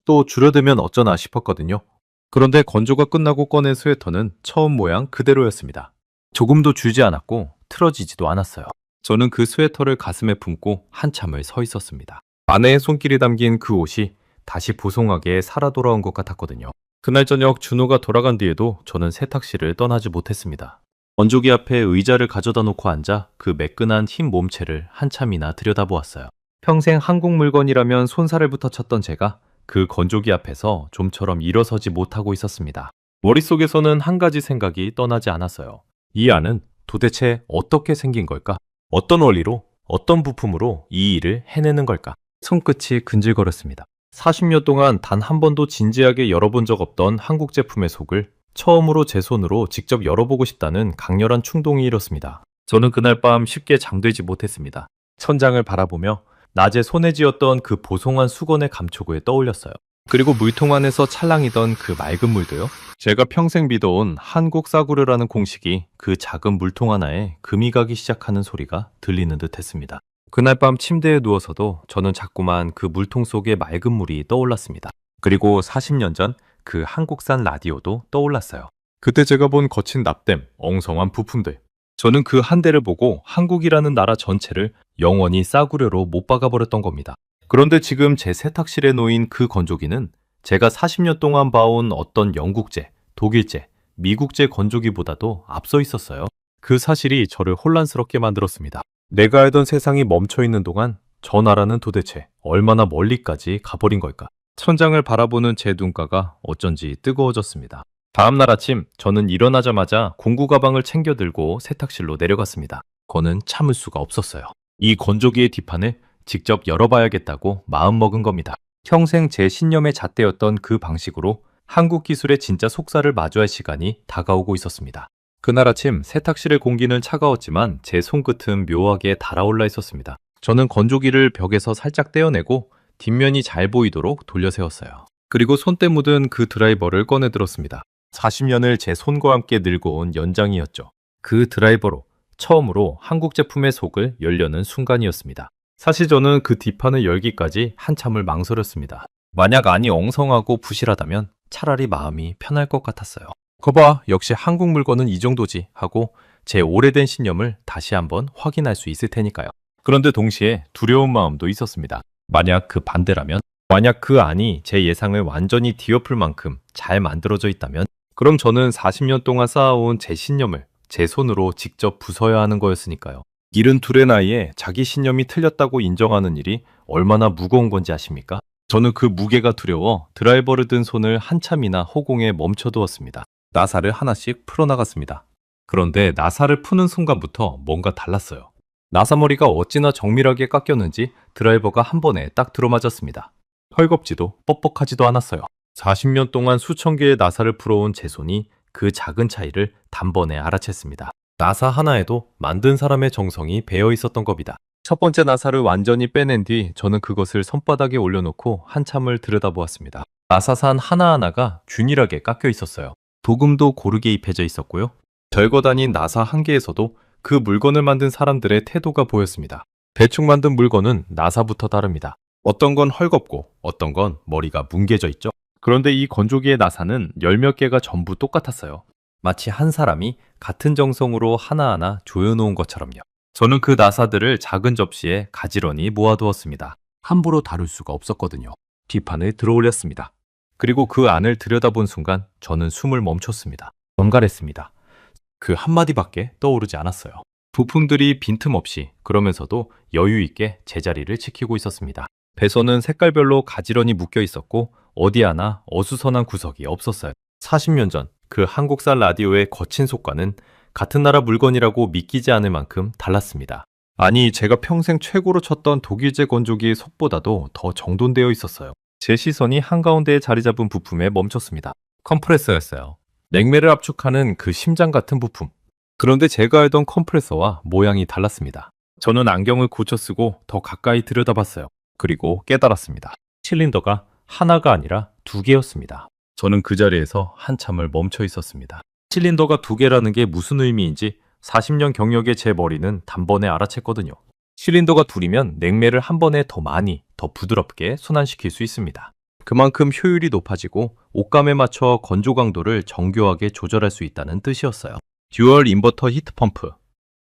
또 줄어들면 어쩌나 싶었거든요. 그런데 건조가 끝나고 꺼낸 스웨터는 처음 모양 그대로였습니다. 조금도 줄지 않았고 틀어지지도 않았어요. 저는 그 스웨터를 가슴에 품고 한참을 서 있었습니다. 아내의 손길이 담긴 그 옷이 다시 보송하게 살아 돌아온 것 같았거든요. 그날 저녁 준호가 돌아간 뒤에도 저는 세탁실을 떠나지 못했습니다. 건조기 앞에 의자를 가져다 놓고 앉아 그 매끈한 흰 몸체를 한참이나 들여다보았어요. 평생 한국 물건이라면 손살을부터 쳤던 제가 그 건조기 앞에서 좀처럼 일어서지 못하고 있었습니다. 머릿속에서는 한 가지 생각이 떠나지 않았어요. 이 안은 도대체 어떻게 생긴 걸까? 어떤 원리로, 어떤 부품으로 이 일을 해내는 걸까? 손끝이 근질거렸습니다. 40년 동안 단 한 번도 진지하게 열어본 적 없던 한국 제품의 속을 처음으로 제 손으로 직접 열어보고 싶다는 강렬한 충동이 일었습니다. 저는 그날 밤 쉽게 잠들지 못했습니다. 천장을 바라보며 낮에 손에 쥐었던 그 보송한 수건의 감촉을 떠올렸어요. 그리고 물통 안에서 찰랑이던 그 맑은 물도요. 제가 평생 믿어온 한국 싸구려라는 공식이 그 작은 물통 하나에 금이 가기 시작하는 소리가 들리는 듯 했습니다. 그날 밤 침대에 누워서도 저는 자꾸만 그 물통 속의 맑은 물이 떠올랐습니다. 그리고 40년 전 그 한국산 라디오도 떠올랐어요. 그때 제가 본 거친 납땜, 엉성한 부품들. 저는 그 한 대를 보고 한국이라는 나라 전체를 영원히 싸구려로 못 박아버렸던 겁니다. 그런데 지금 제 세탁실에 놓인 그 건조기는 제가 40년 동안 봐온 어떤 영국제, 독일제, 미국제 건조기보다도 앞서 있었어요. 그 사실이 저를 혼란스럽게 만들었습니다. 내가 알던 세상이 멈춰있는 동안 저 나라는 도대체 얼마나 멀리까지 가버린 걸까? 천장을 바라보는 제 눈가가 어쩐지 뜨거워졌습니다. 다음 날 아침 저는 일어나자마자 공구 가방을 챙겨 들고 세탁실로 내려갔습니다. 저는 참을 수가 없었어요. 이 건조기의 뒷판을 직접 열어봐야겠다고 마음먹은 겁니다. 평생 제 신념의 잣대였던 그 방식으로 한국 기술의 진짜 속살을 마주할 시간이 다가오고 있었습니다. 그날 아침 세탁실의 공기는 차가웠지만 제 손끝은 묘하게 달아올라 있었습니다. 저는 건조기를 벽에서 살짝 떼어내고 뒷면이 잘 보이도록 돌려 세웠어요. 그리고 손때 묻은 그 드라이버를 꺼내 들었습니다. 40년을 제 손과 함께 늙어온 연장이었죠. 그 드라이버로 처음으로 한국 제품의 속을 열려는 순간이었습니다. 사실 저는 그 뒷판을 열기까지 한참을 망설였습니다. 만약 안이 엉성하고 부실하다면 차라리 마음이 편할 것 같았어요. 거봐, 역시 한국 물건은 이 정도지 하고 제 오래된 신념을 다시 한번 확인할 수 있을 테니까요. 그런데 동시에 두려운 마음도 있었습니다. 만약 그 반대라면, 만약 그 안이 제 예상을 완전히 뒤엎을 만큼 잘 만들어져 있다면, 그럼 저는 40년 동안 쌓아온 제 신념을 제 손으로 직접 부숴야 하는 거였으니까요. 72의 나이에 자기 신념이 틀렸다고 인정하는 일이 얼마나 무거운 건지 아십니까? 저는 그 무게가 두려워 드라이버를 든 손을 한참이나 허공에 멈춰두었습니다. 나사를 하나씩 풀어나갔습니다. 그런데 나사를 푸는 순간부터 뭔가 달랐어요. 나사머리가 어찌나 정밀하게 깎였는지 드라이버가 한 번에 딱 들어맞았습니다. 헐겁지도 뻑뻑하지도 않았어요. 40년 동안 수천 개의 나사를 풀어온 제 손이 그 작은 차이를 단번에 알아챘습니다. 나사 하나에도 만든 사람의 정성이 배어 있었던 겁니다. 첫 번째 나사를 완전히 빼낸 뒤 저는 그것을 손바닥에 올려놓고 한참을 들여다보았습니다. 나사산 하나하나가 균일하게 깎여 있었어요. 도금도 고르게 입혀져 있었고요. 별거 아닌 나사 한 개에서도 그 물건을 만든 사람들의 태도가 보였습니다. 대충 만든 물건은 나사부터 다릅니다. 어떤 건 헐겁고 어떤 건 머리가 뭉개져 있죠. 그런데 이 건조기의 나사는 열 몇 개가 전부 똑같았어요. 마치 한 사람이 같은 정성으로 하나하나 조여놓은 것처럼요. 저는 그 나사들을 작은 접시에 가지런히 모아두었습니다. 함부로 다룰 수가 없었거든요. 뒷판을 들어올렸습니다. 그리고 그 안을 들여다본 순간 저는 숨을 멈췄습니다. 정갈했습니다. 그 한마디밖에 떠오르지 않았어요. 부품들이 빈틈없이 그러면서도 여유 있게 제자리를 지키고 있었습니다. 배선은 색깔별로 가지런히 묶여 있었고 어디 하나 어수선한 구석이 없었어요. 40년 전 그 한국산 라디오의 거친 속과는 같은 나라 물건이라고 믿기지 않을 만큼 달랐습니다. 아니, 제가 평생 최고로 쳤던 독일제 건조기의 속보다도 더 정돈되어 있었어요. 제 시선이 한가운데에 자리 잡은 부품에 멈췄습니다. 컴프레서였어요. 냉매를 압축하는 그 심장 같은 부품. 그런데 제가 알던 컴프레서와 모양이 달랐습니다. 저는 안경을 고쳐 쓰고 더 가까이 들여다봤어요. 그리고 깨달았습니다. 실린더가 하나가 아니라 두 개였습니다. 저는 그 자리에서 한참을 멈춰 있었습니다. 실린더가 두 개라는 게 무슨 의미인지 40년 경력의 제 머리는 단번에 알아챘거든요. 실린더가 둘이면 냉매를 한 번에 더 많이, 더 부드럽게 순환시킬 수 있습니다. 그만큼 효율이 높아지고 옷감에 맞춰 건조 강도를 정교하게 조절할 수 있다는 뜻이었어요. 듀얼 인버터 히트펌프.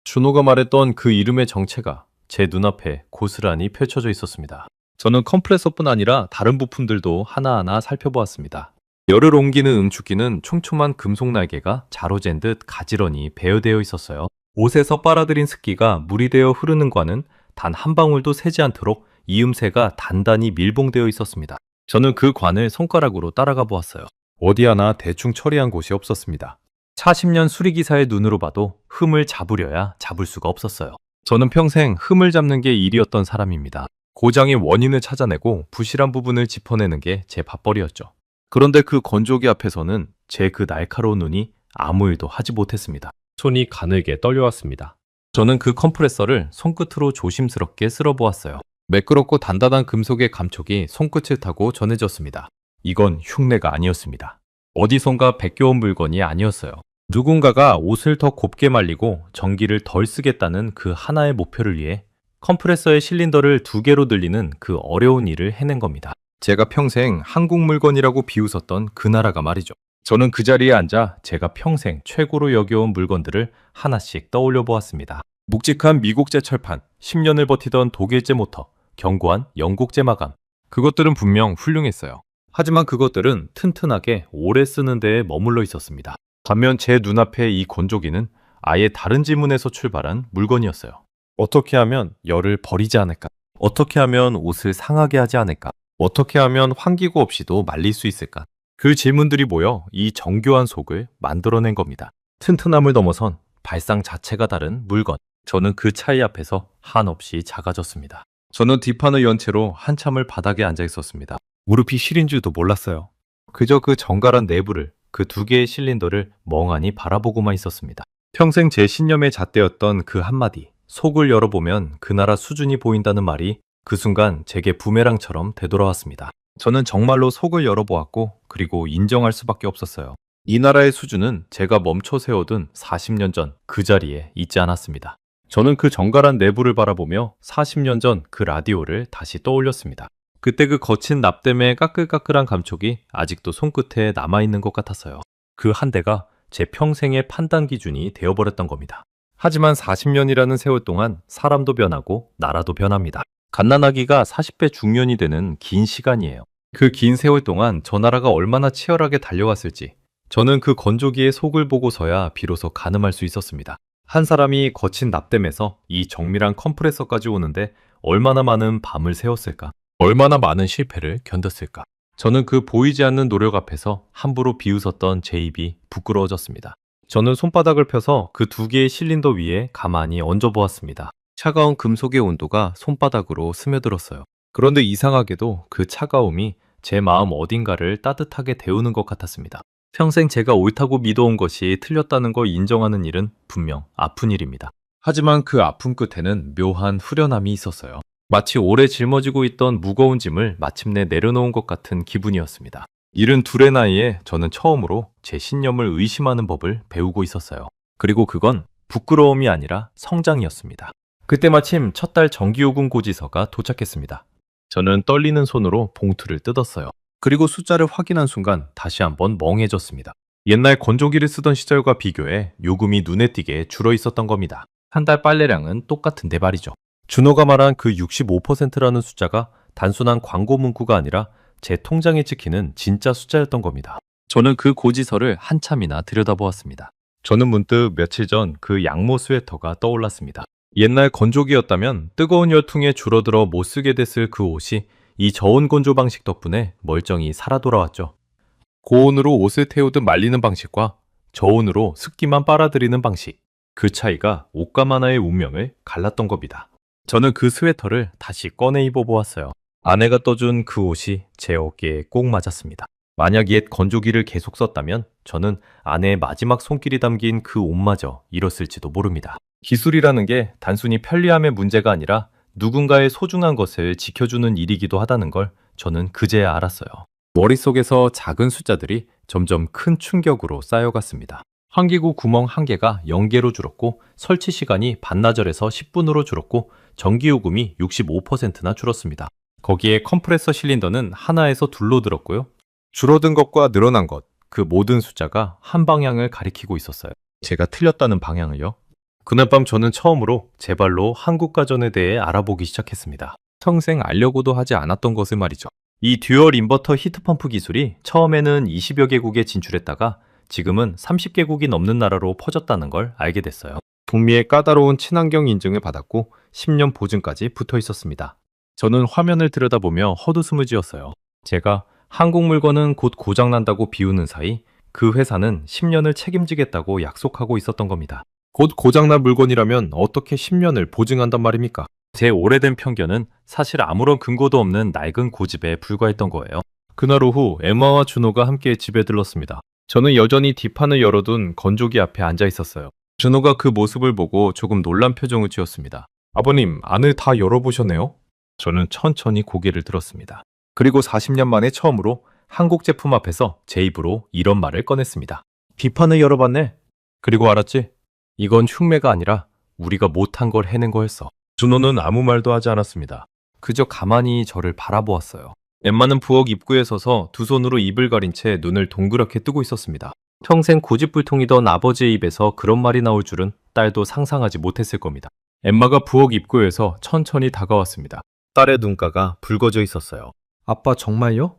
준호가 말했던 그 이름의 정체가 제 눈앞에 고스란히 펼쳐져 있었습니다. 저는 컴프레서뿐 아니라 다른 부품들도 하나하나 살펴보았습니다. 열을 옮기는 응축기는 촘촘한 금속 날개가 자로잰 듯 가지런히 배어되어 있었어요. 옷에서 빨아들인 습기가 물이 되어 흐르는 관은 단 한 방울도 새지 않도록 이음새가 단단히 밀봉되어 있었습니다. 저는 그 관을 손가락으로 따라가 보았어요. 어디 하나 대충 처리한 곳이 없었습니다. 40년 수리기사의 눈으로 봐도 흠을 잡으려야 잡을 수가 없었어요. 저는 평생 흠을 잡는 게 일이었던 사람입니다. 고장의 원인을 찾아내고 부실한 부분을 짚어내는 게 제 밥벌이였죠. 그런데 그 건조기 앞에서는 제 그 날카로운 눈이 아무 일도 하지 못했습니다. 손이 가늘게 떨려왔습니다. 저는 그 컴프레서를 손끝으로 조심스럽게 쓸어보았어요. 매끄럽고 단단한 금속의 감촉이 손끝을 타고 전해졌습니다. 이건 흉내가 아니었습니다. 어디선가 베껴온 물건이 아니었어요. 누군가가 옷을 더 곱게 말리고 전기를 덜 쓰겠다는 그 하나의 목표를 위해 컴프레서의 실린더를 두 개로 늘리는 그 어려운 일을 해낸 겁니다. 제가 평생 한국 물건이라고 비웃었던 그 나라가 말이죠. 저는 그 자리에 앉아 제가 평생 최고로 여겨온 물건들을 하나씩 떠올려 보았습니다. 묵직한 미국제 철판, 10년을 버티던 독일제 모터, 견고한 영국제 마감. 그것들은 분명 훌륭했어요. 하지만 그것들은 튼튼하게 오래 쓰는 데에 머물러 있었습니다. 반면 제 눈앞의 이 건조기는 아예 다른 지문에서 출발한 물건이었어요. 어떻게 하면 열을 버리지 않을까? 어떻게 하면 옷을 상하게 하지 않을까? 어떻게 하면 환기구 없이도 말릴 수 있을까? 그 질문들이 모여 이 정교한 속을 만들어낸 겁니다. 튼튼함을 넘어선 발상 자체가 다른 물건. 저는 그 차이 앞에서 한없이 작아졌습니다. 저는 뒷판을 연 채로 한참을 바닥에 앉아 있었습니다. 무릎이 시린 줄도 몰랐어요. 그저 그 정갈한 내부를, 그 두 개의 실린더를 멍하니 바라보고만 있었습니다. 평생 제 신념의 잣대였던 그 한마디, 속을 열어보면 그 나라 수준이 보인다는 말이 그 순간 제게 부메랑처럼 되돌아왔습니다. 저는 정말로 속을 열어보았고 그리고 인정할 수밖에 없었어요. 이 나라의 수준은 제가 멈춰 세워둔 40년 전 그 자리에 있지 않았습니다. 저는 그 정갈한 내부를 바라보며 40년 전 그 라디오를 다시 떠올렸습니다. 그때 그 거친 납땜의 까끌까끌한 감촉이 아직도 손끝에 남아있는 것 같았어요. 그 한 대가 제 평생의 판단 기준이 되어버렸던 겁니다. 하지만 40년이라는 세월 동안 사람도 변하고 나라도 변합니다. 갓난아기가 40배 중년이 되는 긴 시간이에요. 그 긴 세월 동안 저 나라가 얼마나 치열하게 달려왔을지 저는 그 건조기의 속을 보고서야 비로소 가늠할 수 있었습니다. 한 사람이 거친 납땜에서 이 정밀한 컴프레서까지 오는데 얼마나 많은 밤을 새웠을까? 얼마나 많은 실패를 견뎠을까? 저는 그 보이지 않는 노력 앞에서 함부로 비웃었던 제 입이 부끄러워졌습니다. 저는 손바닥을 펴서 그 두 개의 실린더 위에 가만히 얹어보았습니다. 차가운 금속의 온도가 손바닥으로 스며들었어요. 그런데 이상하게도 그 차가움이 제 마음 어딘가를 따뜻하게 데우는 것 같았습니다. 평생 제가 옳다고 믿어온 것이 틀렸다는 걸 인정하는 일은 분명 아픈 일입니다. 하지만 그 아픔 끝에는 묘한 후련함이 있었어요. 마치 오래 짊어지고 있던 무거운 짐을 마침내 내려놓은 것 같은 기분이었습니다. 72의 나이에 저는 처음으로 제 신념을 의심하는 법을 배우고 있었어요. 그리고 그건 부끄러움이 아니라 성장이었습니다. 그때 마침 첫 달 전기요금 고지서가 도착했습니다. 저는 떨리는 손으로 봉투를 뜯었어요. 그리고 숫자를 확인한 순간 다시 한번 멍해졌습니다. 옛날 건조기를 쓰던 시절과 비교해 요금이 눈에 띄게 줄어 있었던 겁니다. 한 달 빨래량은 똑같은데 말이죠. 준호가 말한 그 65%라는 숫자가 단순한 광고 문구가 아니라 제 통장에 찍히는 진짜 숫자였던 겁니다. 저는 그 고지서를 한참이나 들여다보았습니다. 저는 문득 며칠 전 그 양모 스웨터가 떠올랐습니다. 옛날 건조기였다면 뜨거운 열풍에 줄어들어 못 쓰게 됐을 그 옷이 이 저온 건조 방식 덕분에 멀쩡히 살아 돌아왔죠. 고온으로 옷을 태우듯 말리는 방식과 저온으로 습기만 빨아들이는 방식. 그 차이가 옷감 하나의 운명을 갈랐던 겁니다. 저는 그 스웨터를 다시 꺼내 입어보았어요. 아내가 떠준 그 옷이 제 어깨에 꼭 맞았습니다. 만약 옛 건조기를 계속 썼다면 저는 아내의 마지막 손길이 담긴 그 옷마저 잃었을지도 모릅니다. 기술이라는 게 단순히 편리함의 문제가 아니라 누군가의 소중한 것을 지켜주는 일이기도 하다는 걸 저는 그제야 알았어요. 머릿속에서 작은 숫자들이 점점 큰 충격으로 쌓여갔습니다. 환기구 구멍 1개가 0개로 줄었고 설치 시간이 반나절에서 10분으로 줄었고 전기요금이 65%나 줄었습니다. 거기에 컴프레서 실린더는 하나에서 둘로 늘었고요. 줄어든 것과 늘어난 것, 그 모든 숫자가 한 방향을 가리키고 있었어요. 제가 틀렸다는 방향을요. 그날 밤 저는 처음으로 제 발로 한국 가전에 대해 알아보기 시작했습니다. 평생 알려고도 하지 않았던 것을 말이죠. 이 듀얼 인버터 히트펌프 기술이 처음에는 20여 개국에 진출했다가 지금은 30개국이 넘는 나라로 퍼졌다는 걸 알게 됐어요. 북미의 까다로운 친환경 인증을 받았고 10년 보증까지 붙어 있었습니다. 저는 화면을 들여다보며 헛웃음을 지었어요. 제가 한국 물건은 곧 고장난다고 비우는 사이 그 회사는 10년을 책임지겠다고 약속하고 있었던 겁니다. 곧 고장난 물건이라면 어떻게 10년을 보증한단 말입니까? 제 오래된 편견은 사실 아무런 근거도 없는 낡은 고집에 불과했던 거예요. 그날 오후 엠마와 준호가 함께 집에 들렀습니다. 저는 여전히 뒷판을 열어둔 건조기 앞에 앉아 있었어요. 준호가 그 모습을 보고 조금 놀란 표정을 지었습니다. 아버님, 안을 다 열어보셨네요? 저는 천천히 고개를 들었습니다. 그리고 40년 만에 처음으로 한국 제품 앞에서 제 입으로 이런 말을 꺼냈습니다. 뒷판을 열어봤네. 그리고 알았지? 이건 흉내가 아니라 우리가 못한 걸 해낸 거였어. 준호는 아무 말도 하지 않았습니다. 그저 가만히 저를 바라보았어요. 엠마는 부엌 입구에 서서 두 손으로 입을 가린 채 눈을 동그랗게 뜨고 있었습니다. 평생 고집불통이던 아버지의 입에서 그런 말이 나올 줄은 딸도 상상하지 못했을 겁니다. 엠마가 부엌 입구에서 천천히 다가왔습니다. 딸의 눈가가 붉어져 있었어요. 아빠 정말요?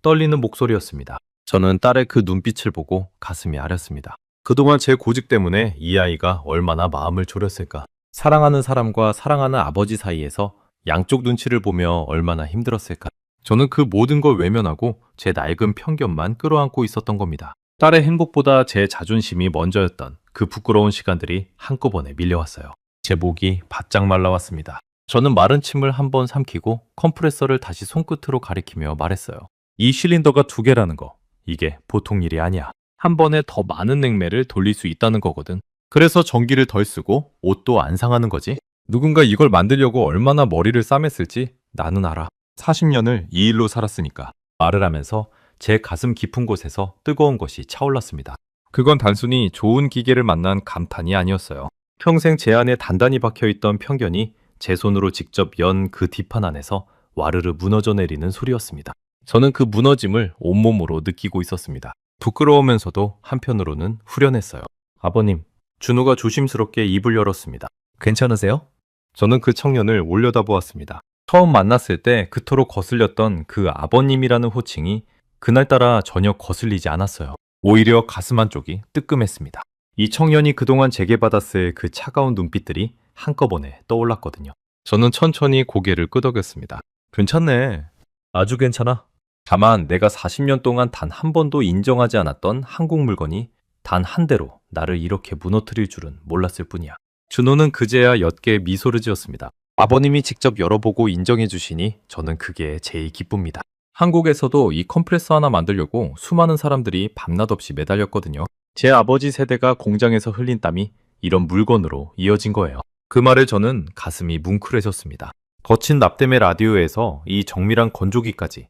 떨리는 목소리였습니다. 저는 딸의 그 눈빛을 보고 가슴이 아렸습니다. 그동안 제 고집 때문에 이 아이가 얼마나 마음을 졸였을까. 사랑하는 사람과 사랑하는 아버지 사이에서 양쪽 눈치를 보며 얼마나 힘들었을까. 저는 그 모든 걸 외면하고 제 낡은 편견만 끌어안고 있었던 겁니다. 딸의 행복보다 제 자존심이 먼저였던 그 부끄러운 시간들이 한꺼번에 밀려왔어요. 제 목이 바짝 말라왔습니다. 저는 마른 침을 한번 삼키고 컴프레서를 다시 손끝으로 가리키며 말했어요. 이 실린더가 2개라는 거, 이게 보통 일이 아니야. 한 번에 더 많은 냉매를 돌릴 수 있다는 거거든. 그래서 전기를 덜 쓰고 옷도 안 상하는 거지. 누군가 이걸 만들려고 얼마나 머리를 싸맸을지 나는 알아. 40년을 이 일로 살았으니까. 말을 하면서 제 가슴 깊은 곳에서 뜨거운 것이 차올랐습니다. 그건 단순히 좋은 기계를 만난 감탄이 아니었어요. 평생 제 안에 단단히 박혀있던 편견이 제 손으로 직접 연 그 뒷판 안에서 와르르 무너져 내리는 소리였습니다. 저는 그 무너짐을 온몸으로 느끼고 있었습니다. 부끄러우면서도 한편으로는 후련했어요. 아버님, 준호가 조심스럽게 입을 열었습니다. 괜찮으세요? 저는 그 청년을 올려다보았습니다. 처음 만났을 때 그토록 거슬렸던 그 아버님이라는 호칭이 그날따라 전혀 거슬리지 않았어요. 오히려 가슴 한쪽이 뜨끔했습니다. 이 청년이 그동안 제게 받았을 그 차가운 눈빛들이 한꺼번에 떠올랐거든요. 저는 천천히 고개를 끄덕였습니다. 괜찮네. 아주 괜찮아. 다만 내가 40년 동안 단 한 번도 인정하지 않았던 한국 물건이 단 한 대로 나를 이렇게 무너뜨릴 줄은 몰랐을 뿐이야. 준호는 그제야 옅게 미소를 지었습니다. 아버님이 직접 열어보고 인정해 주시니 저는 그게 제일 기쁩니다. 한국에서도 이 컴프레서 하나 만들려고 수많은 사람들이 밤낮 없이 매달렸거든요. 제 아버지 세대가 공장에서 흘린 땀이 이런 물건으로 이어진 거예요. 그 말에 저는 가슴이 뭉클해졌습니다. 거친 납땜의 라디오에서 이 정밀한 건조기까지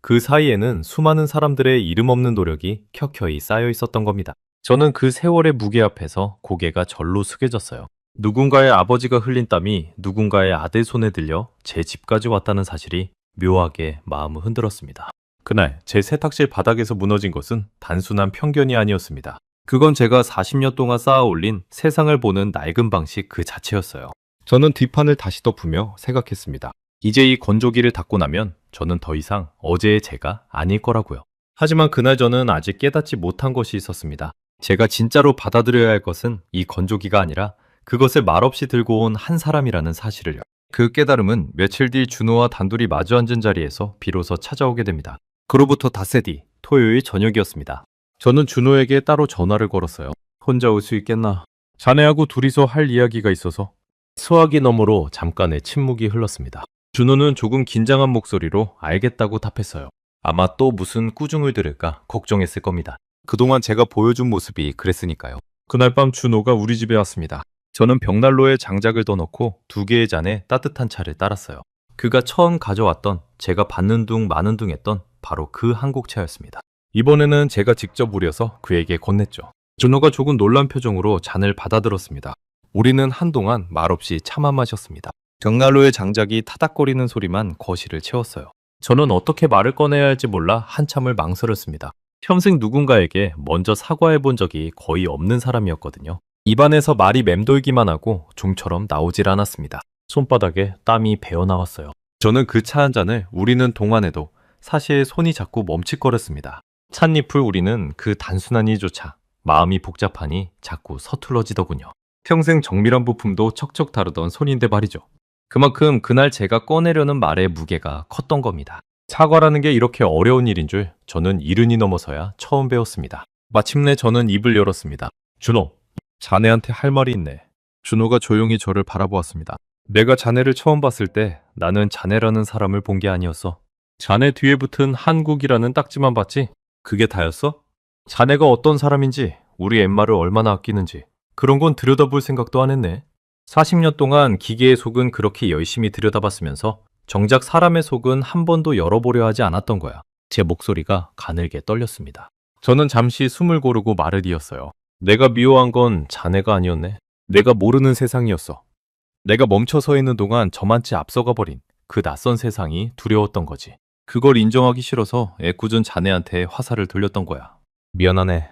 그 사이에는 수많은 사람들의 이름 없는 노력이 켜켜이 쌓여 있었던 겁니다. 저는 그 세월의 무게 앞에서 고개가 절로 숙여졌어요. 누군가의 아버지가 흘린 땀이 누군가의 아들 손에 들려 제 집까지 왔다는 사실이 묘하게 마음을 흔들었습니다. 그날 제 세탁실 바닥에서 무너진 것은 단순한 편견이 아니었습니다. 그건 제가 40년 동안 쌓아 올린 세상을 보는 낡은 방식 그 자체였어요. 저는 뒷판을 다시 덮으며 생각했습니다. 이제 이 건조기를 닫고 나면 저는 더 이상 어제의 제가 아닐 거라고요. 하지만 그날 저는 아직 깨닫지 못한 것이 있었습니다. 제가 진짜로 받아들여야 할 것은 이 건조기가 아니라 그것을 말없이 들고 온 한 사람이라는 사실을요. 그 깨달음은 며칠 뒤 준호와 단둘이 마주 앉은 자리에서 비로소 찾아오게 됩니다. 그로부터 닷새 뒤 토요일 저녁이었습니다. 저는 준호에게 따로 전화를 걸었어요. 혼자 올 수 있겠나? 자네하고 둘이서 할 이야기가 있어서. 수화기 너머로 잠깐의 침묵이 흘렀습니다. 준호는 조금 긴장한 목소리로 알겠다고 답했어요. 아마 또 무슨 꾸중을 들을까 걱정했을 겁니다. 그동안 제가 보여준 모습이 그랬으니까요. 그날 밤 준호가 우리 집에 왔습니다. 저는 벽난로에 장작을 더 넣고 2개의 잔에 따뜻한 차를 따랐어요. 그가 처음 가져왔던 제가 받는 둥 마는 둥 했던 바로 그 한국차였습니다. 이번에는 제가 직접 우려서 그에게 건넸죠. 준호가 조금 놀란 표정으로 잔을 받아들었습니다. 우리는 한동안 말없이 차만 마셨습니다. 벽난로의 장작이 타닥거리는 소리만 거실을 채웠어요. 저는 어떻게 말을 꺼내야 할지 몰라 한참을 망설였습니다. 평생 누군가에게 먼저 사과해 본 적이 거의 없는 사람이었거든요. 입안에서 말이 맴돌기만 하고 좀처럼 나오질 않았습니다. 손바닥에 땀이 배어나왔어요. 저는 그 차 한 잔을 우리는 동안에도 사실 손이 자꾸 멈칫거렸습니다. 찻잎을 우리는 그 단순한 일조차 마음이 복잡하니 자꾸 서툴러지더군요. 평생 정밀한 부품도 척척 다루던 손인데 말이죠. 그만큼 그날 제가 꺼내려는 말의 무게가 컸던 겁니다. 사과라는 게 이렇게 어려운 일인 줄 저는 이른이 넘어서야 처음 배웠습니다. 마침내 저는 입을 열었습니다. 준호, 자네한테 할 말이 있네. 준호가 조용히 저를 바라보았습니다. 내가 자네를 처음 봤을 때 나는 자네라는 사람을 본 게 아니었어. 자네 뒤에 붙은 한국이라는 딱지만 봤지? 그게 다였어? 자네가 어떤 사람인지, 우리 엠마를 얼마나 아끼는지 그런 건 들여다볼 생각도 안 했네. 40년 동안 기계의 속은 그렇게 열심히 들여다봤으면서 정작 사람의 속은 한 번도 열어보려 하지 않았던 거야. 제 목소리가 가늘게 떨렸습니다. 저는 잠시 숨을 고르고 말을 이었어요. 내가 미워한 건 자네가 아니었네. 내가 모르는 세상이었어. 내가 멈춰 서 있는 동안 저만치 앞서가 버린 그 낯선 세상이 두려웠던 거지. 그걸 인정하기 싫어서 애꿎은 자네한테 화살을 돌렸던 거야. 미안하네.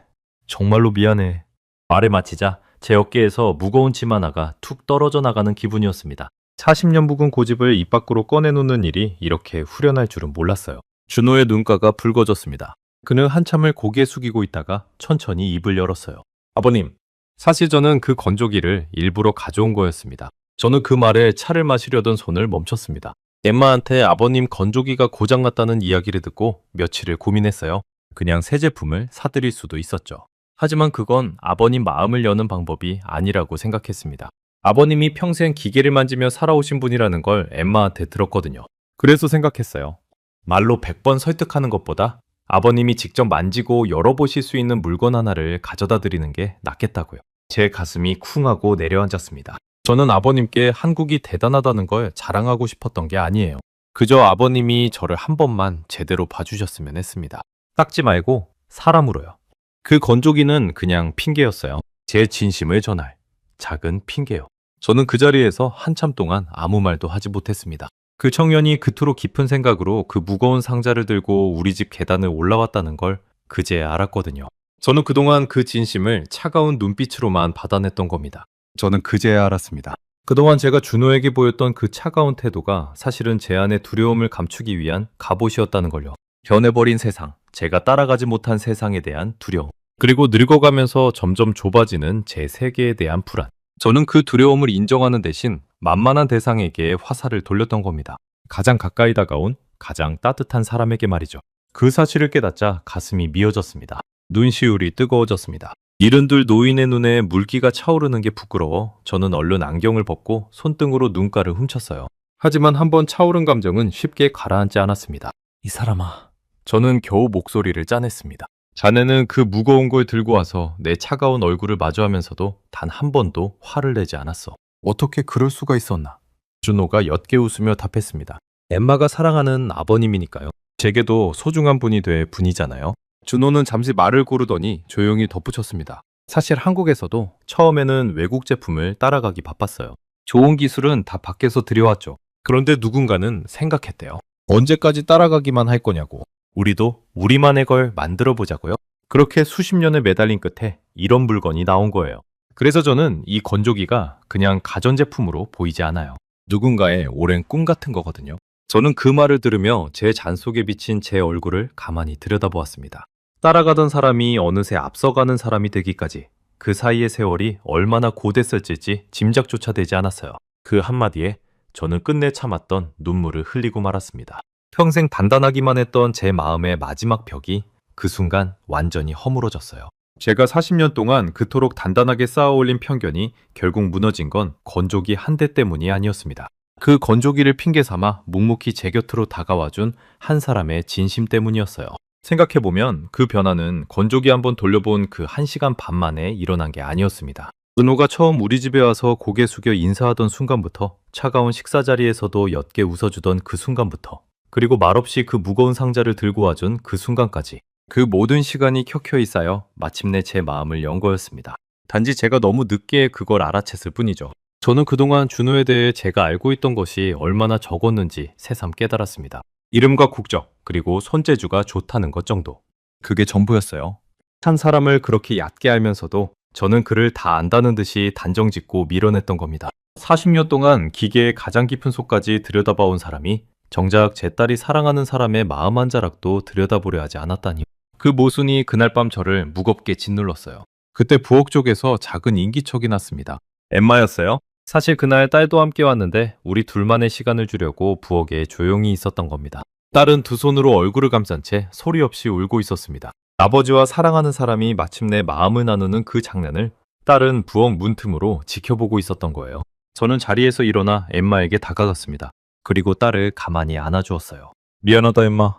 정말로 미안해. 말을 마치자 제 어깨에서 무거운 침 하나가 툭 떨어져 나가는 기분이었습니다. 40년 묵은 고집을 입 밖으로 꺼내놓는 일이 이렇게 후련할 줄은 몰랐어요. 준호의 눈가가 붉어졌습니다. 그는 한참을 고개 숙이고 있다가 천천히 입을 열었어요. 아버님, 사실 저는 그 건조기를 일부러 가져온 거였습니다. 저는 그 말에 차를 마시려던 손을 멈췄습니다. 엠마한테 아버님 건조기가 고장났다는 이야기를 듣고 며칠을 고민했어요. 그냥 새 제품을 사드릴 수도 있었죠. 하지만 그건 아버님 마음을 여는 방법이 아니라고 생각했습니다. 아버님이 평생 기계를 만지며 살아오신 분이라는 걸 엠마한테 들었거든요. 그래서 생각했어요. 말로 100번 설득하는 것보다 아버님이 직접 만지고 열어보실 수 있는 물건 하나를 가져다 드리는 게 낫겠다고요. 제 가슴이 쿵하고 내려앉았습니다. 저는 아버님께 한국이 대단하다는 걸 자랑하고 싶었던 게 아니에요. 그저 아버님이 저를 한 번만 제대로 봐주셨으면 했습니다. 닦지 말고 사람으로요. 그 건조기는 그냥 핑계였어요. 제 진심을 전할 작은 핑계요. 저는 그 자리에서 한참 동안 아무 말도 하지 못했습니다. 그 청년이 그토록 깊은 생각으로 그 무거운 상자를 들고 우리 집 계단을 올라왔다는 걸 그제 알았거든요. 저는 그동안 그 진심을 차가운 눈빛으로만 받아냈던 겁니다. 저는 그제야 알았습니다. 그동안 제가 준호에게 보였던 그 차가운 태도가 사실은 제 안의 두려움을 감추기 위한 갑옷이었다는 걸요. 변해버린 세상, 제가 따라가지 못한 세상에 대한 두려움, 그리고 늙어가면서 점점 좁아지는 제 세계에 대한 불안. 저는 그 두려움을 인정하는 대신 만만한 대상에게 화살을 돌렸던 겁니다. 가장 가까이 다가온 가장 따뜻한 사람에게 말이죠. 그 사실을 깨닫자 가슴이 미어졌습니다. 눈시울이 뜨거워졌습니다. 72 노인의 눈에 물기가 차오르는 게 부끄러워 저는 얼른 안경을 벗고 손등으로 눈가를 훔쳤어요. 하지만 한번 차오른 감정은 쉽게 가라앉지 않았습니다. 이 사람아. 저는 겨우 목소리를 짜냈습니다. 자네는 그 무거운 걸 들고 와서 내 차가운 얼굴을 마주하면서도 단 한 번도 화를 내지 않았어. 어떻게 그럴 수가 있었나? 준호가 옅게 웃으며 답했습니다. 엠마가 사랑하는 아버님이니까요. 제게도 소중한 분이 될 분이잖아요. 준호는 잠시 말을 고르더니 조용히 덧붙였습니다. 사실 한국에서도 처음에는 외국 제품을 따라가기 바빴어요. 좋은 기술은 다 밖에서 들여왔죠. 그런데 누군가는 생각했대요. 언제까지 따라가기만 할 거냐고. 우리도 우리만의 걸 만들어 보자고요. 그렇게 수십 년을 매달린 끝에 이런 물건이 나온 거예요. 그래서 저는 이 건조기가 그냥 가전제품으로 보이지 않아요. 누군가의 오랜 꿈 같은 거거든요. 저는 그 말을 들으며 제 잔속에 비친 제 얼굴을 가만히 들여다보았습니다. 따라가던 사람이 어느새 앞서가는 사람이 되기까지 그 사이의 세월이 얼마나 고됐을지 짐작조차 되지 않았어요. 그 한마디에 저는 끝내 참았던 눈물을 흘리고 말았습니다. 평생 단단하기만 했던 제 마음의 마지막 벽이 그 순간 완전히 허물어졌어요. 제가 40년 동안 그토록 단단하게 쌓아올린 편견이 결국 무너진 건 건조기 한 대 때문이 아니었습니다. 그 건조기를 핑계 삼아 묵묵히 제 곁으로 다가와준 한 사람의 진심 때문이었어요. 생각해보면 그 변화는 건조기 한번 돌려본 그 1시간 반 만에 일어난 게 아니었습니다. 은호가 처음 우리 집에 와서 고개 숙여 인사하던 순간부터, 차가운 식사 자리에서도 옅게 웃어주던 그 순간부터, 그리고 말없이 그 무거운 상자를 들고 와준 그 순간까지 그 모든 시간이 켜켜이 쌓여 마침내 제 마음을 연 거였습니다. 단지 제가 너무 늦게 그걸 알아챘을 뿐이죠. 저는 그동안 준호에 대해 제가 알고 있던 것이 얼마나 적었는지 새삼 깨달았습니다. 이름과 국적, 그리고 손재주가 좋다는 것 정도. 그게 전부였어요. 한 사람을 그렇게 얕게 알면서도 저는 그를 다 안다는 듯이 단정짓고 밀어냈던 겁니다. 40년 동안 기계의 가장 깊은 속까지 들여다봐온 사람이 정작 제 딸이 사랑하는 사람의 마음 한 자락도 들여다보려 하지 않았다니. 그 모순이 그날 밤 저를 무겁게 짓눌렀어요. 그때 부엌 쪽에서 작은 인기척이 났습니다. 엠마였어요. 사실 그날 딸도 함께 왔는데 우리 둘만의 시간을 주려고 부엌에 조용히 있었던 겁니다. 딸은 두 손으로 얼굴을 감싼 채 소리 없이 울고 있었습니다. 아버지와 사랑하는 사람이 마침내 마음을 나누는 그 장면을 딸은 부엌 문틈으로 지켜보고 있었던 거예요. 저는 자리에서 일어나 엠마에게 다가갔습니다. 그리고 딸을 가만히 안아주었어요. 미안하다 엠마.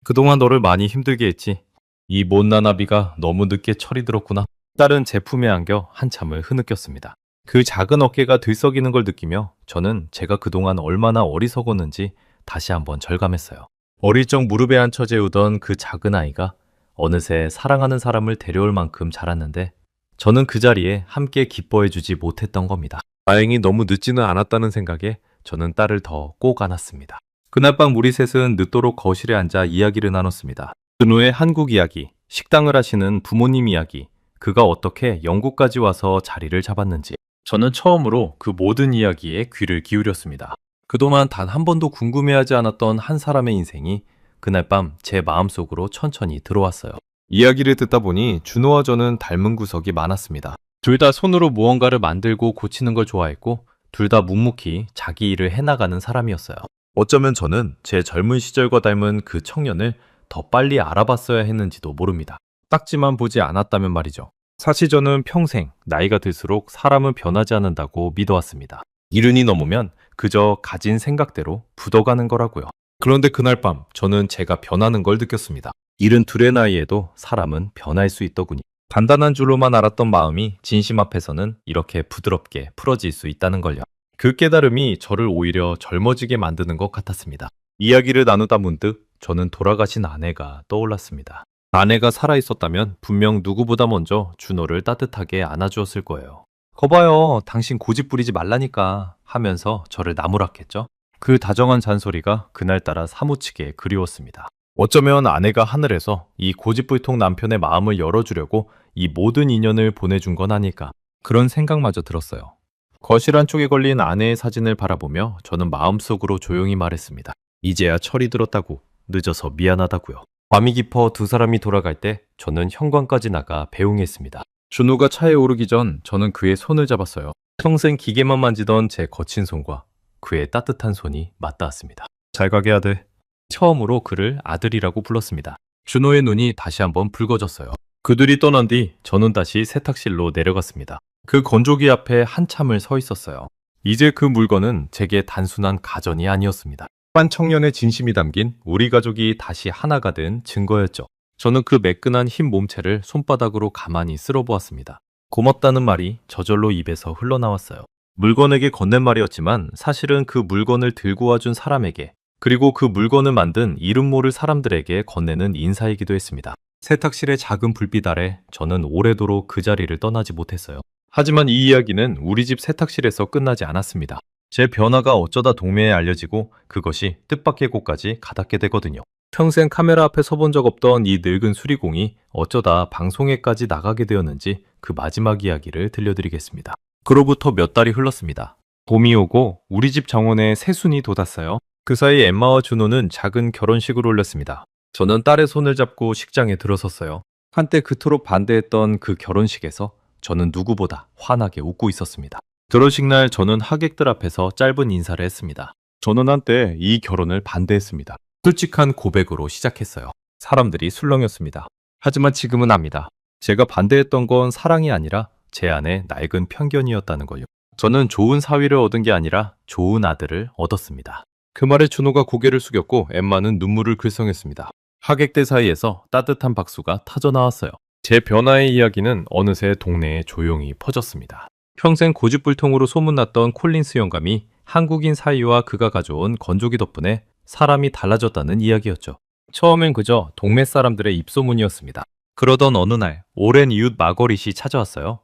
그동안 너를 많이 힘들게 했지. 이 못난 아비가 너무 늦게 철이 들었구나. 딸은 제 품에 안겨 한참을 흐느꼈습니다. 그 작은 어깨가 들썩이는 걸 느끼며 저는 제가 그동안 얼마나 어리석었는지 다시 한번 절감했어요. 어릴 적 무릎에 앉혀 재우던 그 작은 아이가 어느새 사랑하는 사람을 데려올 만큼 자랐는데 저는 그 자리에 함께 기뻐해주지 못했던 겁니다. 다행히 너무 늦지는 않았다는 생각에 저는 딸을 더 꼭 안았습니다. 그날 밤 우리 셋은 늦도록 거실에 앉아 이야기를 나눴습니다. 준호의 한국 이야기, 식당을 하시는 부모님 이야기, 그가 어떻게 영국까지 와서 자리를 잡았는지. 저는 처음으로 그 모든 이야기에 귀를 기울였습니다. 그동안 단 한 번도 궁금해하지 않았던 한 사람의 인생이 그날 밤 제 마음속으로 천천히 들어왔어요. 이야기를 듣다 보니 준호와 저는 닮은 구석이 많았습니다. 둘 다 손으로 무언가를 만들고 고치는 걸 좋아했고 둘 다 묵묵히 자기 일을 해나가는 사람이었어요. 어쩌면 저는 제 젊은 시절과 닮은 그 청년을 더 빨리 알아봤어야 했는지도 모릅니다. 딱지만 보지 않았다면 말이죠. 사실 저는 평생 나이가 들수록 사람은 변하지 않는다고 믿어왔습니다. 이른이 넘으면 그저 가진 생각대로 굳어가는 거라고요. 그런데 그날 밤 저는 제가 변하는 걸 느꼈습니다. 72의 나이에도 사람은 변할 수 있더군요. 단단한 줄로만 알았던 마음이 진심 앞에서는 이렇게 부드럽게 풀어질 수 있다는 걸요. 그 깨달음이 저를 오히려 젊어지게 만드는 것 같았습니다. 이야기를 나누다 문득 저는 돌아가신 아내가 떠올랐습니다. 아내가 살아있었다면 분명 누구보다 먼저 준호를 따뜻하게 안아주었을 거예요. 거봐요, 당신 고집 부리지 말라니까 하면서 저를 나무랐겠죠. 그 다정한 잔소리가 그날따라 사무치게 그리웠습니다. 어쩌면 아내가 하늘에서 이 고집불통 남편의 마음을 열어주려고 이 모든 인연을 보내준 건 아닐까. 그런 생각마저 들었어요. 거실 한쪽에 걸린 아내의 사진을 바라보며 저는 마음속으로 조용히 말했습니다. 이제야 철이 들었다고, 늦어서 미안하다고요. 밤이 깊어 두 사람이 돌아갈 때 저는 현관까지 나가 배웅했습니다. 준호가 차에 오르기 전 저는 그의 손을 잡았어요. 평생 기계만 만지던 제 거친 손과 그의 따뜻한 손이 맞닿았습니다. 잘 가게 아들. 처음으로 그를 아들이라고 불렀습니다. 준호의 눈이 다시 한번 붉어졌어요. 그들이 떠난 뒤 저는 다시 세탁실로 내려갔습니다. 그 건조기 앞에 한참을 서 있었어요. 이제 그 물건은 제게 단순한 가전이 아니었습니다. 한 청년의 진심이 담긴 우리 가족이 다시 하나가 된 증거였죠. 저는 그 매끈한 흰 몸체를 손바닥으로 가만히 쓸어보았습니다. 고맙다는 말이 저절로 입에서 흘러나왔어요. 물건에게 건넨 말이었지만 사실은 그 물건을 들고 와준 사람에게, 그리고 그 물건을 만든 이름 모를 사람들에게 건네는 인사이기도 했습니다. 세탁실의 작은 불빛 아래 저는 오래도록 그 자리를 떠나지 못했어요. 하지만 이 이야기는 우리 집 세탁실에서 끝나지 않았습니다. 제 변화가 어쩌다 동네에 알려지고 그것이 뜻밖의 곳까지 가닿게 되거든요. 평생 카메라 앞에 서본 적 없던 이 늙은 수리공이 어쩌다 방송에까지 나가게 되었는지 그 마지막 이야기를 들려드리겠습니다. 그로부터 몇 달이 흘렀습니다. 봄이 오고 우리 집 정원에 새순이 돋았어요. 그 사이 엠마와 준호는 작은 결혼식을 올렸습니다. 저는 딸의 손을 잡고 식장에 들어섰어요. 한때 그토록 반대했던 그 결혼식에서 저는 누구보다 환하게 웃고 있었습니다. 결혼식 날 저는 하객들 앞에서 짧은 인사를 했습니다. 저는 한때 이 결혼을 반대했습니다. 솔직한 고백으로 시작했어요. 사람들이 술렁였습니다. 하지만 지금은 압니다. 제가 반대했던 건 사랑이 아니라 제 안에 낡은 편견이었다는 걸요. 저는 좋은 사위를 얻은 게 아니라 좋은 아들을 얻었습니다. 그 말에 준호가 고개를 숙였고 엠마는 눈물을 글썽였습니다. 하객들 사이에서 따뜻한 박수가 터져나왔어요. 제 변화의 이야기는 어느새 동네에 조용히 퍼졌습니다. 평생 고집불통으로 소문났던 콜린스 영감이 한국인 사위와 그가 가져온 건조기 덕분에 사람이 달라졌다는 이야기였죠. 처음엔 그저 동네 사람들의 입소문이었습니다. 그러던 어느 날 오랜 이웃 마거릿이 찾아왔어요.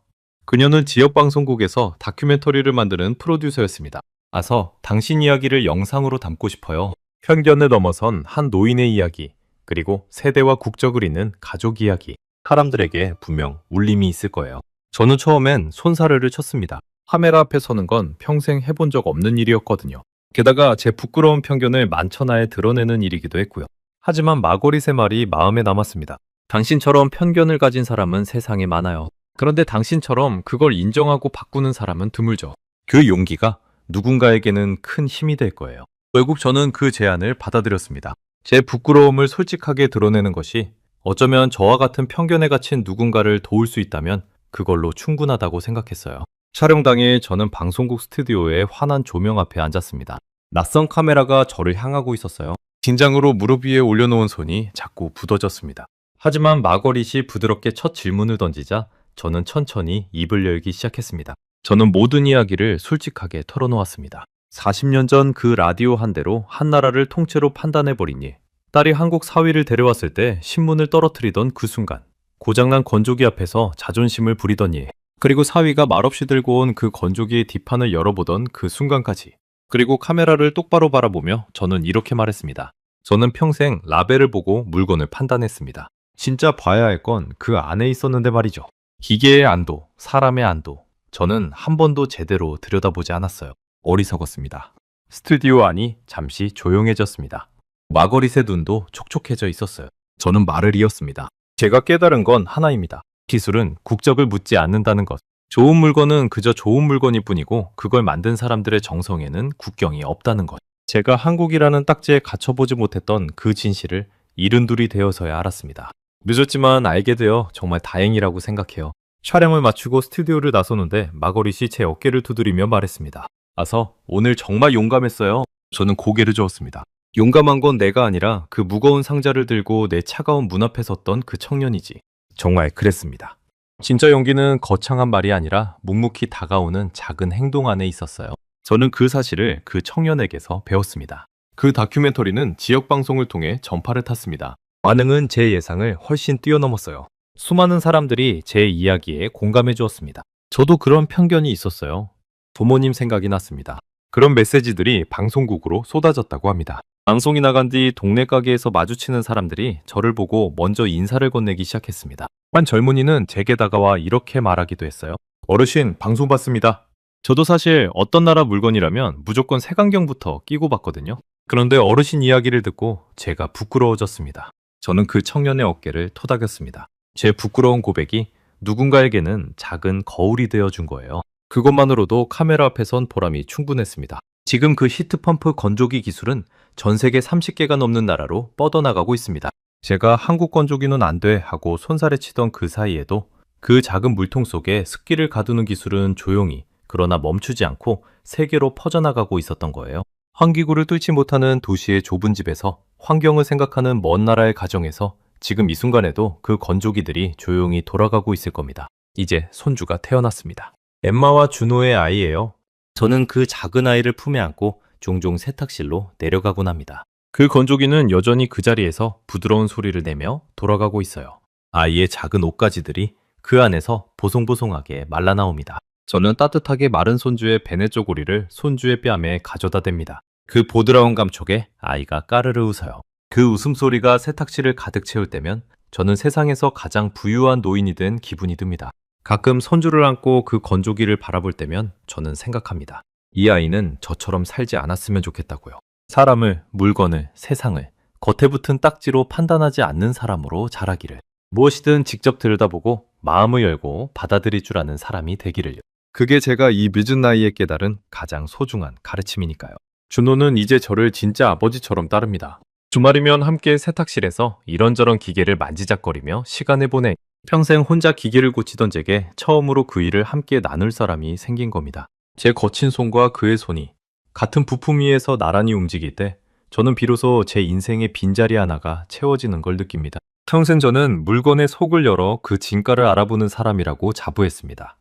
그녀는 지역방송국에서 다큐멘터리를 만드는 프로듀서였습니다. 아서 당신 이야기를 영상으로 담고 싶어요. 편견을 넘어선 한 노인의 이야기, 그리고 세대와 국적을 잇는 가족 이야기. 사람들에게 분명 울림이 있을 거예요. 저는 처음엔 손사래를 쳤습니다. 카메라 앞에 서는 건 평생 해본 적 없는 일이었거든요. 게다가 제 부끄러운 편견을 만천하에 드러내는 일이기도 했고요. 하지만 마거릿의 말이 마음에 남았습니다. 당신처럼 편견을 가진 사람은 세상에 많아요. 그런데 당신처럼 그걸 인정하고 바꾸는 사람은 드물죠. 그 용기가 누군가에게는 큰 힘이 될 거예요. 결국 저는 그 제안을 받아들였습니다. 제 부끄러움을 솔직하게 드러내는 것이 어쩌면 저와 같은 편견에 갇힌 누군가를 도울 수 있다면 그걸로 충분하다고 생각했어요. 촬영 당일 저는 방송국 스튜디오의 환한 조명 앞에 앉았습니다. 낯선 카메라가 저를 향하고 있었어요. 긴장으로 무릎 위에 올려놓은 손이 자꾸 굳어졌습니다. 하지만 마거릿이 부드럽게 첫 질문을 던지자 저는 천천히 입을 열기 시작했습니다. 저는 모든 이야기를 솔직하게 털어놓았습니다. 40년 전 그 라디오 한 대로 한 나라를 통째로 판단해버린 일, 딸이 한국 사위를 데려왔을 때 신문을 떨어뜨리던 그 순간, 고장난 건조기 앞에서 자존심을 부리던 일, 그리고 사위가 말없이 들고 온 그 건조기의 뒷판을 열어보던 그 순간까지, 그리고 카메라를 똑바로 바라보며 저는 이렇게 말했습니다. 저는 평생 라벨을 보고 물건을 판단했습니다. 진짜 봐야 할 건 그 안에 있었는데 말이죠. 기계의 안도, 사람의 안도, 저는 한 번도 제대로 들여다보지 않았어요. 어리석었습니다. 스튜디오 안이 잠시 조용해졌습니다. 마거릿의 눈도 촉촉해져 있었어요. 저는 말을 이었습니다. 제가 깨달은 건 하나입니다. 기술은 국적을 묻지 않는다는 것. 좋은 물건은 그저 좋은 물건일 뿐이고 그걸 만든 사람들의 정성에는 국경이 없다는 것. 제가 한국이라는 딱지에 갇혀보지 못했던 그 진실을 이른둘이 되어서야 알았습니다. 늦었지만 알게 되어 정말 다행이라고 생각해요. 촬영을 마치고 스튜디오를 나서는데 마거릿이 제 어깨를 두드리며 말했습니다. 아서 오늘 정말 용감했어요. 저는 고개를 저었습니다. 용감한 건 내가 아니라 그 무거운 상자를 들고 내 차가운 문 앞에 섰던 그 청년이지. 정말 그랬습니다. 진짜 용기는 거창한 말이 아니라 묵묵히 다가오는 작은 행동 안에 있었어요. 저는 그 사실을 그 청년에게서 배웠습니다. 그 다큐멘터리는 지역 방송을 통해 전파를 탔습니다. 반응은 제 예상을 훨씬 뛰어넘었어요. 수많은 사람들이 제 이야기에 공감해 주었습니다. 저도 그런 편견이 있었어요. 부모님 생각이 났습니다. 그런 메시지들이 방송국으로 쏟아졌다고 합니다. 방송이 나간 뒤 동네 가게에서 마주치는 사람들이 저를 보고 먼저 인사를 건네기 시작했습니다. 한 젊은이는 제게 다가와 이렇게 말하기도 했어요. 어르신, 방송 봤습니다. 저도 사실 어떤 나라 물건이라면 무조건 색안경부터 끼고 봤거든요. 그런데 어르신 이야기를 듣고 제가 부끄러워졌습니다. 저는 그 청년의 어깨를 토닥였습니다. 제 부끄러운 고백이 누군가에게는 작은 거울이 되어준 거예요. 그것만으로도 카메라 앞에 선 보람이 충분했습니다. 지금 그 히트펌프 건조기 기술은 전 세계 30개가 넘는 나라로 뻗어나가고 있습니다. 제가 한국 건조기는 안 돼 하고 손살에 치던 그 사이에도 그 작은 물통 속에 습기를 가두는 기술은 조용히 그러나 멈추지 않고 세계로 퍼져나가고 있었던 거예요. 환기구를 뚫지 못하는 도시의 좁은 집에서 환경을 생각하는 먼 나라의 가정에서 지금 이 순간에도 그 건조기들이 조용히 돌아가고 있을 겁니다. 이제 손주가 태어났습니다. 엠마와 준호의 아이예요. 저는 그 작은 아이를 품에 안고 종종 세탁실로 내려가곤 합니다. 그 건조기는 여전히 그 자리에서 부드러운 소리를 내며 돌아가고 있어요. 아이의 작은 옷가지들이 그 안에서 보송보송하게 말라 나옵니다. 저는 따뜻하게 마른 손주의 베네 쪼고리를 손주의 뺨에 가져다 댑니다. 그 보드라운 감촉에 아이가 까르르 웃어요. 그 웃음소리가 세탁실을 가득 채울 때면 저는 세상에서 가장 부유한 노인이 된 기분이 듭니다. 가끔 손주를 안고 그 건조기를 바라볼 때면 저는 생각합니다. 이 아이는 저처럼 살지 않았으면 좋겠다고요. 사람을, 물건을, 세상을 겉에 붙은 딱지로 판단하지 않는 사람으로 자라기를. 무엇이든 직접 들여다보고 마음을 열고 받아들일 줄 아는 사람이 되기를요. 그게 제가 이 늦은 나이에 깨달은 가장 소중한 가르침이니까요. 준호는 이제 저를 진짜 아버지처럼 따릅니다. 주말이면 함께 세탁실에서 이런저런 기계를 만지작거리며 시간을 보내 평생 혼자 기계를 고치던 제게 처음으로 그 일을 함께 나눌 사람이 생긴 겁니다. 제 거친 손과 그의 손이 같은 부품 위에서 나란히 움직일 때 저는 비로소 제 인생의 빈자리 하나가 채워지는 걸 느낍니다. 평생 저는 물건의 속을 열어 그 진가를 알아보는 사람이라고 자부했습니다.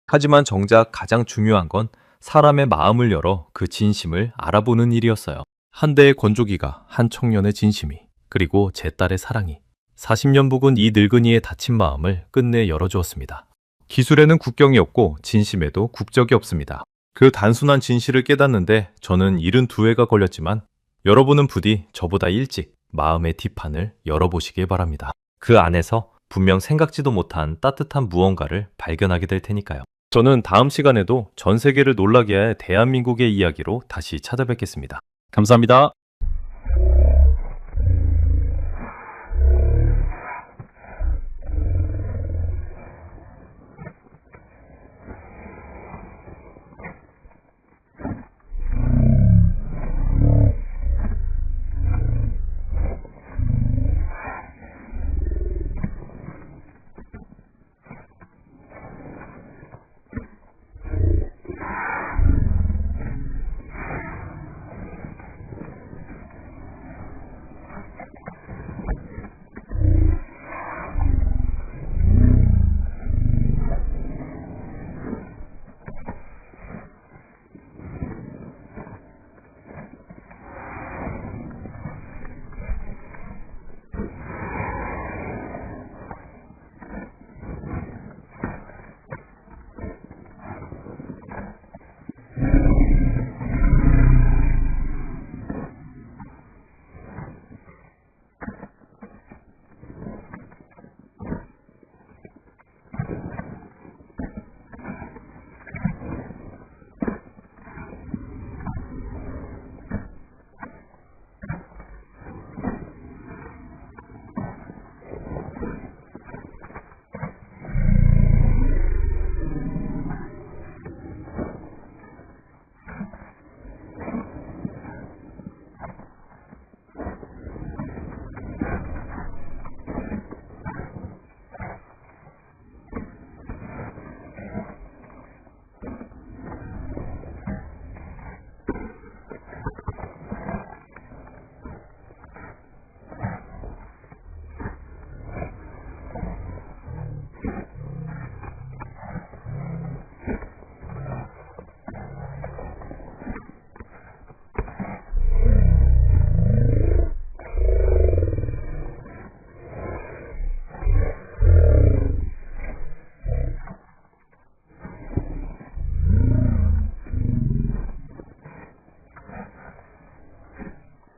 하지만 정작 가장 중요한 건 사람의 마음을 열어 그 진심을 알아보는 일이었어요. 한 대의 건조기가 한 청년의 진심이 그리고 제 딸의 사랑이 40년 묵은 이 늙은이의 다친 마음을 끝내 열어주었습니다. 기술에는 국경이 없고 진심에도 국적이 없습니다. 그 단순한 진실을 깨닫는데 저는 72회가 걸렸지만 여러분은 부디 저보다 일찍 마음의 뒷판을 열어보시길 바랍니다. 그 안에서 분명 생각지도 못한 따뜻한 무언가를 발견하게 될 테니까요. 저는 다음 시간에도 전 세계를 놀라게 할 대한민국의 이야기로 다시 찾아뵙겠습니다. 감사합니다.